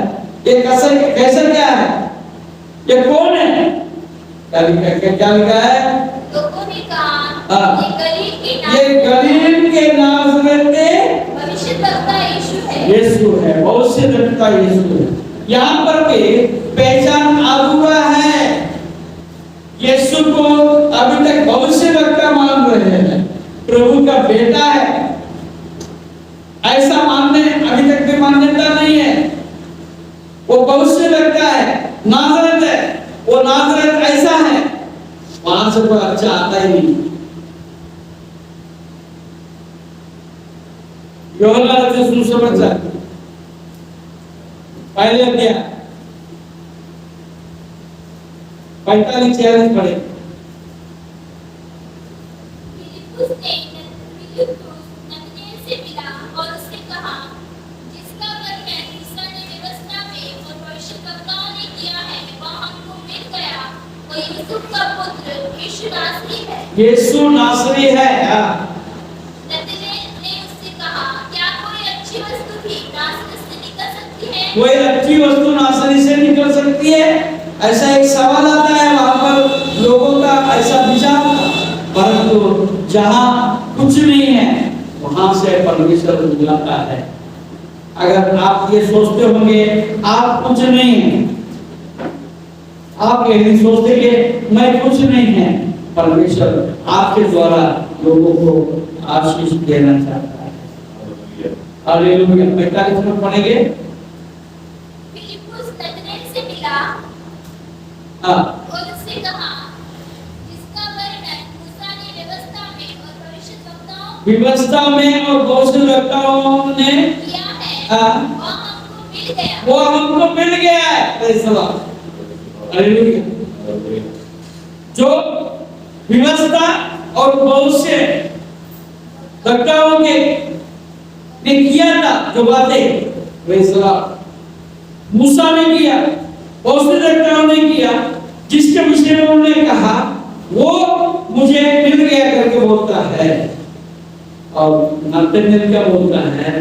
[SPEAKER 1] ये कैसे क्या है, ये कौन है? क्या लिखा है?
[SPEAKER 4] लोगों ने कहा
[SPEAKER 1] ये गलील के नाज़रेत
[SPEAKER 4] भविष्यद्वक्ता यीशु है।
[SPEAKER 1] यीशु है, भविष्यद्वक्ता यीशु है। यहाँ पर भी पहचान अधूरा है। यीशु को अभी तक भविष्यद्वक्ता मान रहे हैं, प्रभु का बेटा है, ऐसा मानने अभी तक भी मान्यता नहीं है। वो भविष्यद्वक्ता है, नाज़रेत है, वो नाज़रेत ऐसा है, वहां से कोई अच्छा आता ही नहीं। यूहन्ना रचित सुसमाचार पहले अध्याय 45-46 पढ़े।
[SPEAKER 4] फिलिप्पुस नतनएल से मिला और उससे कहा, जिसका वर्णन मूसा ने व्यवस्था में और भविष्यद्वक्ताओं ने किया है वह हमको मिल गया, वो यूसुफ का पुत्र यीशु नासरी है।
[SPEAKER 1] यीशु नासरी है।
[SPEAKER 4] नतनएल ने उससे कहा, क्या कोई अच्छी वस्तु भी नासरी से निकल सकती है?
[SPEAKER 1] कोई अच्छी वस्तु नासरी से निकल सकती है? ऐसा एक सवाल आता है वहां पर लोगों का, ऐसा विचार था। परंतु जहां कुछ नहीं है वहां से परमेश्वर बुलाता है। अगर आप ये सोचते होंगे आप कुछ नहीं है, आप यही सोचते कि मैं कुछ नहीं है, परमेश्वर आपके द्वारा लोगों को आशीष देना चाहता है। हालेलुया। 45 में पढ़ेंगे।
[SPEAKER 4] फिलिप्पुस नतनएल से मिला
[SPEAKER 1] हाँ,
[SPEAKER 4] और उससे कहा, जिसका वर्णन मूसा ने व्यवस्था में और भविष्यद्वक्ताओं
[SPEAKER 1] व्यवस्था में और भविष्यद्वक्ताओं ने
[SPEAKER 4] किया है,
[SPEAKER 1] हाँ,
[SPEAKER 4] वो हमको मिल गया।
[SPEAKER 1] है। Praise the lord. हालेलुया। जो व्यवस्था और भविष्यद्वक्ताओं के ने किया था, जो बातें प्रेज़ द लॉर्ड मूसा ने किया, भविष्यद्वक्ताओं ने किया, जिसके विषय में उन्होंने कहा, वो मुझे मिल गया करके बोलता है। और नतनएल क्या बोलता है?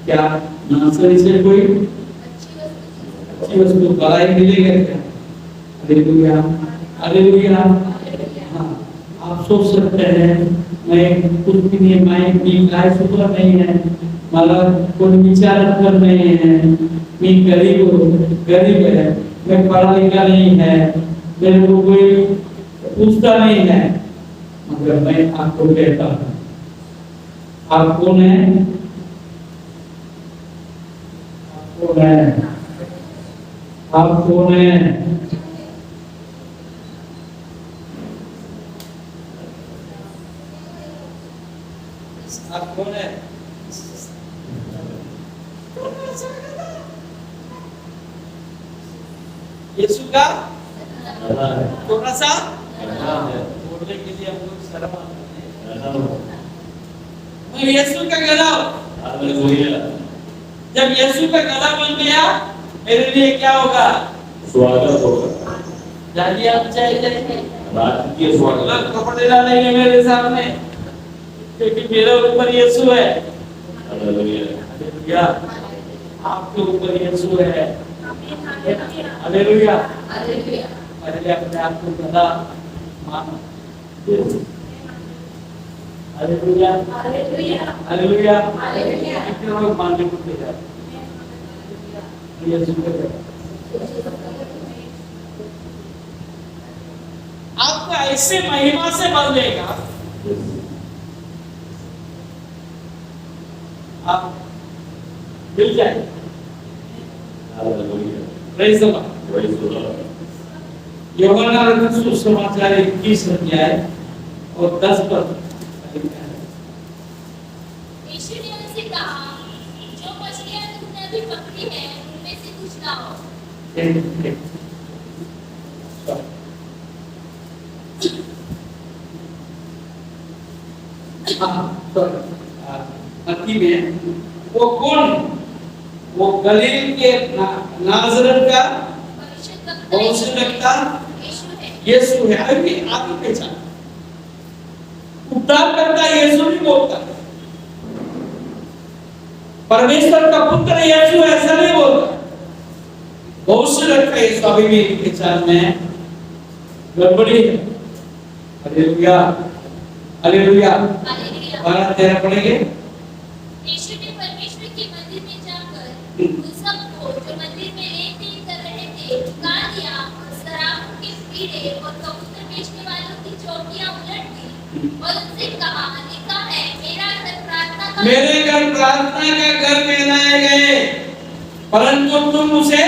[SPEAKER 1] क्या नासरी से कोई अच्छी वस्तु भलाई मिलेगा क्या? हालेलुया। हालेलुया। हाँ, आप सोच सकते हैं मैं कुछ भी नहीं, मैं लाइफ सुधर नहीं है, मला कोई विचार कर नहीं है, मैं गरीब है, मैं पढ़ा लिखा नहीं है, मेरे को कोई पूछता नहीं है, मगर मैं आपको कहता हूँ, आप कौन है? आप कौन है? आप कौन है? आप कौन है? यीशु का थोड़ा सा बोलने के लिए हम लोग शर्म आते हैं। मैं यीशु का गला हूं। जब यीशु का गला बन गया, मेरे लिए क्या होगा?
[SPEAKER 2] स्वागत होगा।
[SPEAKER 1] जाइए आप चाहिए
[SPEAKER 2] राजकीय स्वागत।
[SPEAKER 1] कपड़े डालेंगे मेरे सामने, क्योंकि मेरे ऊपर यीशु है। हालेलुया। आपके ऊपर यीशु है। हालेलुया। पहले अपने आप को गला मानो। हालेलुया। हालेलुया। कितने लोग मानने को तैयार हैं? यीशु के आपको ऐसे महिमा से भर देगा, आप मिल जाए। Praise the Lord. यूहन्ना रचित सुसमाचार 21 अध्याय और 10 पद।
[SPEAKER 4] यीशु ने उनसे कहा, जो मछलियां तुमने अभी पकड़ी हैं, उनमें से कुछ लाओ।
[SPEAKER 1] मत्ती में वो कौन? वो गलील के नाज़रेत का भविष्यद्वक्ता यीशु है। अभी आगे पहचान उद्धार करता यीशु नहीं बोलता, परमेश्वर का पुत्र यीशु ऐसा नहीं बोलता, भविष्यद्वक्ता यीशु। अभी भी पहचान में गड़बड़ी है। हालेलुया। हालेलुया। 12-13 पढ़ेंगे।
[SPEAKER 4] यीशु ने परमेश्वर के मंदिर में जाकर उन सबको जो मंदिर में लेन-देन कर रहे थे पुकार दिया, और शराबों के पीढ़े और कबूतर बेचने वालों की चौकियां उलट दी, और उनसे कहा, लिखा है, मेरे घर प्रार्थना का घर बनाए गए, परंतु तुम उसे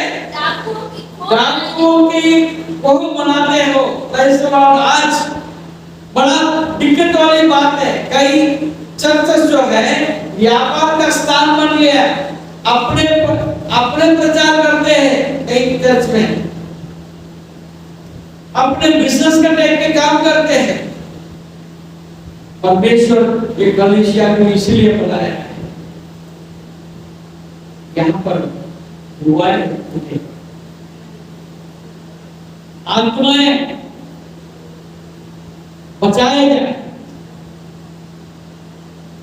[SPEAKER 4] डाकुओं की कोहू बनाते हो। आज बड़ा दिक्कत वाली बात है, कई चर्च जो है व्यापार का स्थान बन गया, अपने प्रचार करते हैं। कई चर्च में अपने बिजनेस का टाइप के काम करते हैं। परमेश्वर ये कलीसिया को इसलिए बनाया है, यहाँ पर हुआ है आत्माएं बचाए जाए।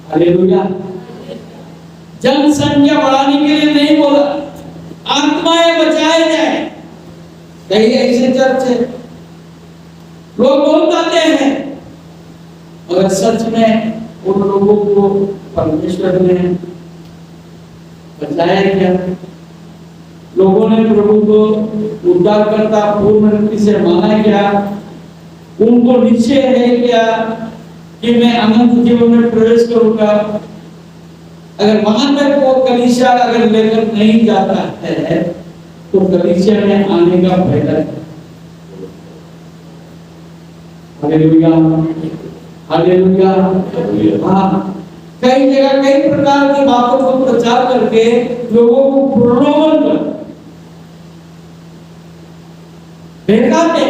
[SPEAKER 4] हालेलुया। जनसंख्या बढ़ाने के लिए नहीं बोला, आत्माएं बचाए जाए। कई ऐसे चर्च है लोग बोल पाते हैं, मगर सच में उन लोगों को परमेश्वर ने बचाया क्या? लोगों ने प्रभु को उद्धारकर्ता पूर्ण रीति से माना क्या?
[SPEAKER 1] उनको निश्चय है क्या कि मैं अनंत जीवन में प्रवेश करूंगा? अगर वहां तक वो कलीसिया अगर लेकर नहीं जाता है तो कलीसिया में आने का फायदा है। Hallelujah, hallelujah. हाँ, कई जगह कई प्रकार की बातों को प्रचार करके लोगों को प्रलोभन कर बहकाते,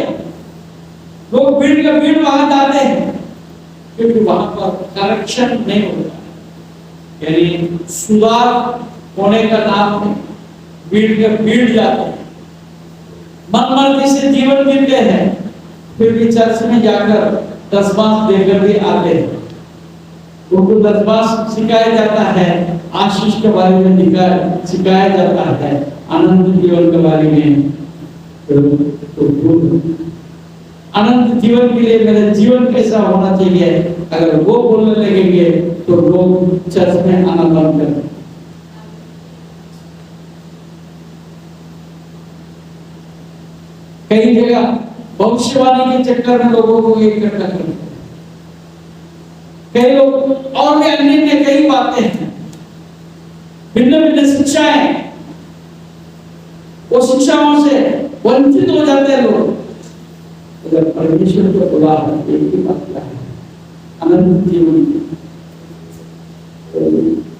[SPEAKER 1] लोग भीड़ का भीड़ वहां जाते हैं क्योंकि वहां पर करेक्शन नहीं होता, यानी सुधार होने का नाम है। भीड़ के भीड़ जाते हैं, मनमर्जी से जीवन जीते हैं, फिर भी चर्च में जाकर दशमांश देकर भी आते हैं। उनको दशमांश सिखाया जाता है, आशीष के बारे में सिखाया जाता है, अनंत जीवन के बारे में। अनंत जीवन के लिए मेरा जीवन कैसा होना चाहिए, अगर वो बोलने लगेंगे तो लोग चर्च में आना बंद कर देंगे। कई जगह भविष्यवाणी के चक्कर में लोगों को इकट्ठा करते हैं। कई लोग और भी अन्य कई बातें हैं, भिन्न भिन्न शिक्षाएं, वो शिक्षाओं से वंचित हो जाते हैं लोग। अगर परमेश्वर को बुला एक ही बात क्या है, अनंत जीवन।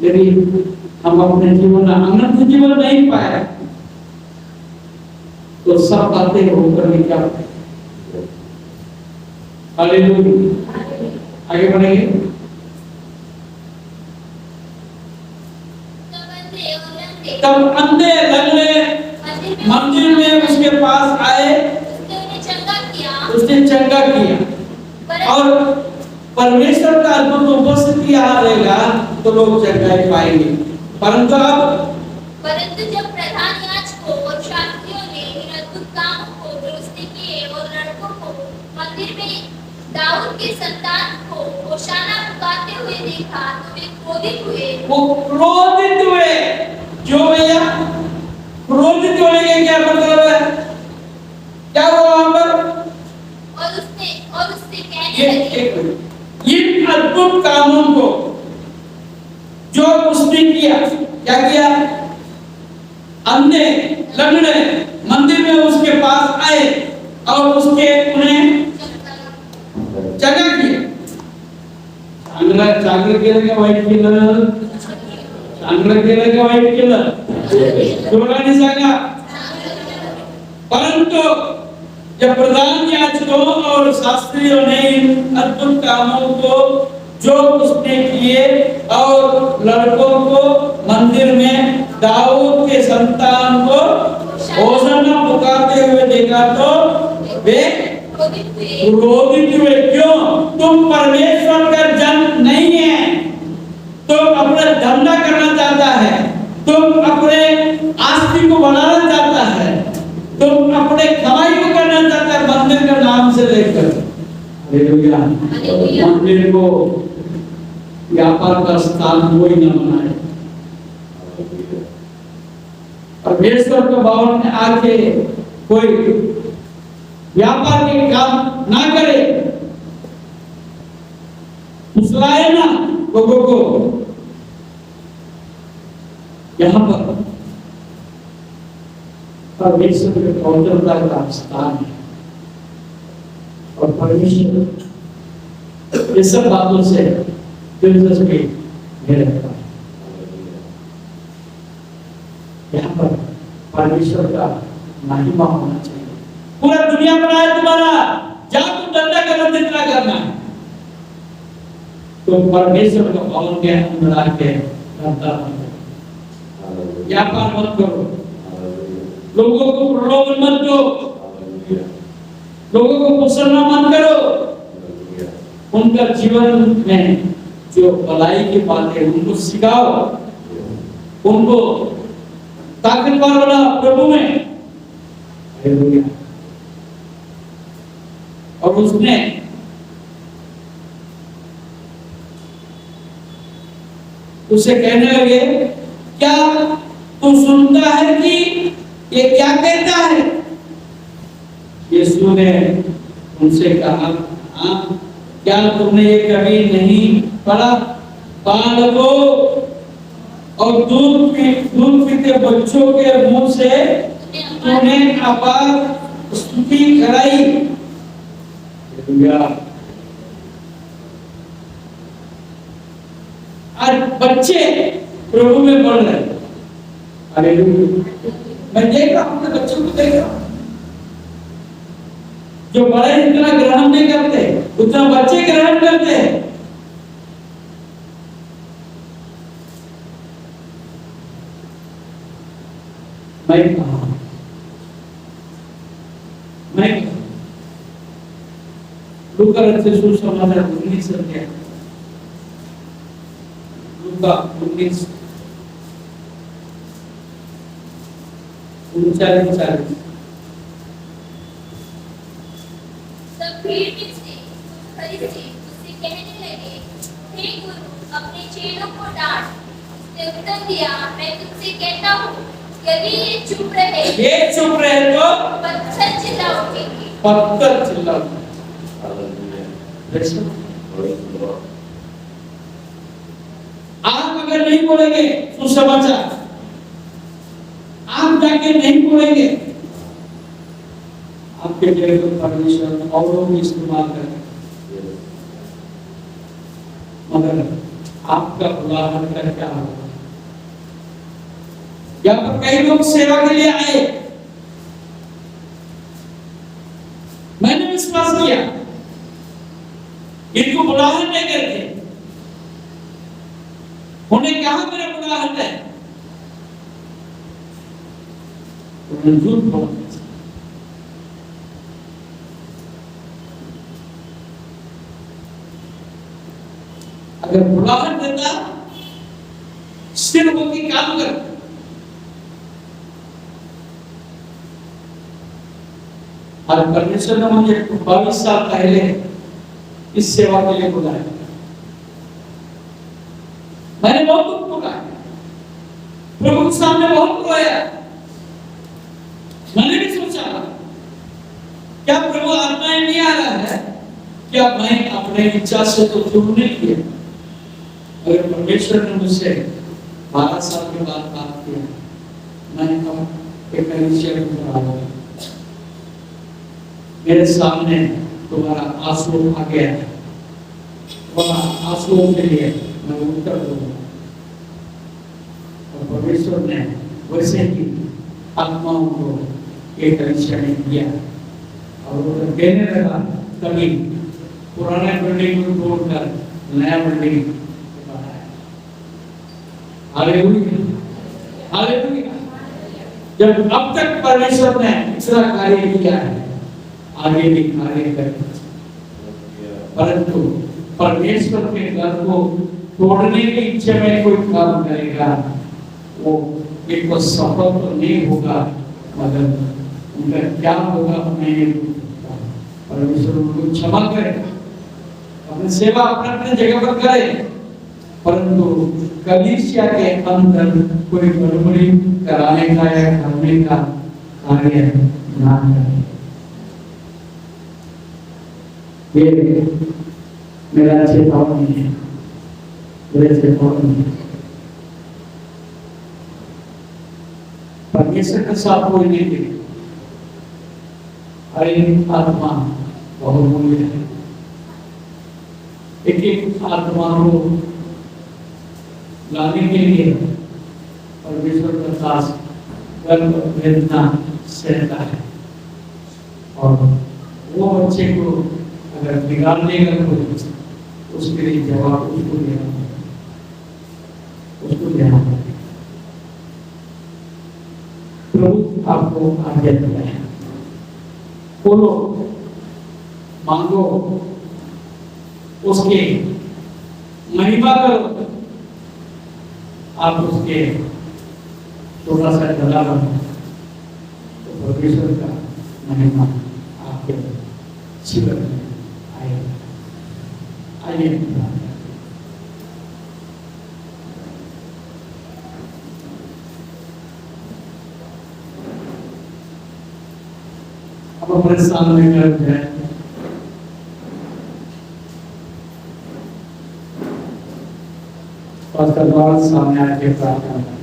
[SPEAKER 1] यदि हम अपने जीवन में अनंत जीवन नहीं पाए तो सब बातें होकर भी क्या होगा? हालेलुया। आगे बढ़ेंगे। तब अंधे लंगड़े मंदिर में उसके पास आए, उसने चंगा किया। और परमेश्वर का अद्भुत उपस्थिति यहाँ रहेगा तो लोग चंगाई पाएंगे। परंतु
[SPEAKER 4] जब प्रधान याजकों और शास्त्रियों ने इन अद्भुत कामों को दुरुस्ती किए और लड़कों को मंदिर में दाऊद की संतान को होशाना पुकारते हुए देखा तो वे क्रोधित हुए।
[SPEAKER 1] वो क्रोधित हुए। जो भैया क्रोधित होने का क्या मतलब है? क्या हुआ वहां पर?
[SPEAKER 4] और उसने कहने लगे,
[SPEAKER 1] इन अद्भुत कामों को जो उसने किया, क्या किया? अंधे लंगड़े मंदिर में उसके पास आए और उसके उन्हें चंगा किया। चांगला केलं का वाईट केलं? चांगला केलं का वाईट केलं? दोघांनी सांगा। परंतु जब प्रधान याजकों और शास्त्रियों ने इन अद्भुत कामों को जो उसने किए और लड़कों को मंदिर में दाऊद के संतान को होशाना पुकारते हुए देखा तो वे क्रोधित हुए। क्यों? तुम परमेश्वर का जन नहीं है, तुम अपना धंधा करना चाहता है, तुम अपने आस्ति को बढ़ाना चाहता है, तुम अपने कमाई को करना चाहता है मंदिर के नाम से लेकर। हालेलुया। मंदिर को व्यापार का स्थान कोई न बनाए। परमेश्वर के भवन में आके कोई व्यापार के काम ना करे, फुसलाए ना लोगों को। यहाँ पर परमेश्वर के पवित्रता का स्थान है और परमेश्वर ये सब बातों से दिलचस्पी नहीं रखता है। यहाँ पर परमेश्वर का महिमा होना चाहिए। पूरा दुनिया बनाया तुम्हारा, जहाँ तुम धंधा करना जितना करना है, तो परमेश्वर का भवन के अंदर आके धंधा मत करो, व्यापार मत करो, लोगों को प्रलोभन मत दो, लोगों को कुशलना मत करो। उनका जीवन में जो भलाई की बातें उनको सिखाओ, उनको ताकतवर बना प्रभु में। और उसने उसे कहने लगे, क्या तू सुनता है कि ये क्या कहता है? यीशु ने उनसे कहा, हाँ क्या तुमने ये कभी नहीं पढ़ा, बालकों और दूध पीते बच्चों के मुंह से तूने अपार स्तुति कराई। आज बच्चे प्रभु में बढ़ रहे हैं। हालेलुया। मैं देख रहा हूं, अपने बच्चों को देख रहा हूं, जो बड़े इतना ग्रहण नहीं करते उतना बच्चे ग्रहण करते हैं। मैं कहा लूका से सुसमाचार 19 अध्याय, लूका 19 39-40।
[SPEAKER 4] तब भीड़ में से कुछ फरीसी उससे कहने लगे, हे गुरु, अपने चेलों को डांट। उसने उत्तर दिया, मैं तुमसे कहता हूँ, यदि ये चुप रहे
[SPEAKER 1] तो
[SPEAKER 4] पत्थर चिल्ला उठेंगे।
[SPEAKER 1] पत्थर चिल्ला उठेंगे। आप अगर नहीं बोलेंगे सुसमाचार, आप जाके नहीं बोलेंगे, आपके लिए तो परमेश्वर औरों को इस्तेमाल करेंगे, मगर आपका उदाहरण का क्या होगा? यहाँ पर कई लोग सेवा के लिए आए, मैंने विश्वास किया इनको बुलाहट नहीं करते, उन्हें कहा मेरा बुलाहट है, उन्हें झूठ बोलते। अगर बुलाहट देता सिर्फ वो की काम करता। आज परमेश्वर ने मुझे 22 साल पहले इस सेवा के लिए बुलाया, मैंने बहुत दुख बुलाया, प्रभु के सामने बहुत रोया। मैंने भी सोचा क्या प्रभु आत्मा नहीं आ रहा है, क्या मैं अपने इच्छा से तो शुरू नहीं किया। अगर परमेश्वर ने मुझसे 12 साल के बाद बात किया, मैं अब एक कलीसिया को बुलाऊंगा, मेरे सामने तुम्हारा आंसू आ गया है, तुम्हारा आंसुओं के लिए मैं उत्तर दूंगा। और परमेश्वर ने वैसे ही आत्माओं को एक कलीसिया में दिया, और वो कहने लगा, तभी पुराने बिल्डिंग को तोड़कर नया बिल्डिंग बनाया। Hallelujah, hallelujah. जब अब तक परमेश्वर ने इतना कार्य किया है, आगे भी कार्य करेगा, परंतु परमेश्वर के घर को तोड़ने की इच्छा में कोई काम करेगा, वो एक तो सफल तो नहीं होगा, मगर उनका क्या होगा हमें परमेश्वर उनको क्षमा करे, अपनी सेवा अपने जगह पर करे, परंतु कलीसिया के अंदर कोई गड़बड़ी कराने का या करने का कार्य ना करे। ये मेरा चेतावनी है, मेरे चेतावनी है। परमेश्वर के साथ कोई नहीं देगा। हर एक आत्मा बहुमूल्य है, एक एक आत्मा को लाने के लिए परमेश्वर का दास गर्व वेदना सहता है, और वो बच्चे को अगर बिगाड़ देगा तो उसके लिए जवाब उसको देना है। प्रभु आपको आज्ञा दिया है, बोलो, मांगो, उसके महिमा करो, आप उसके थोड़ा सा गला बनो तो परमेश्वर का महिमा आपके जीवन में आएगा। आइए अब अपने सामने कर जाए, पास्टर गॉड सामने आके प्रार्थना करें।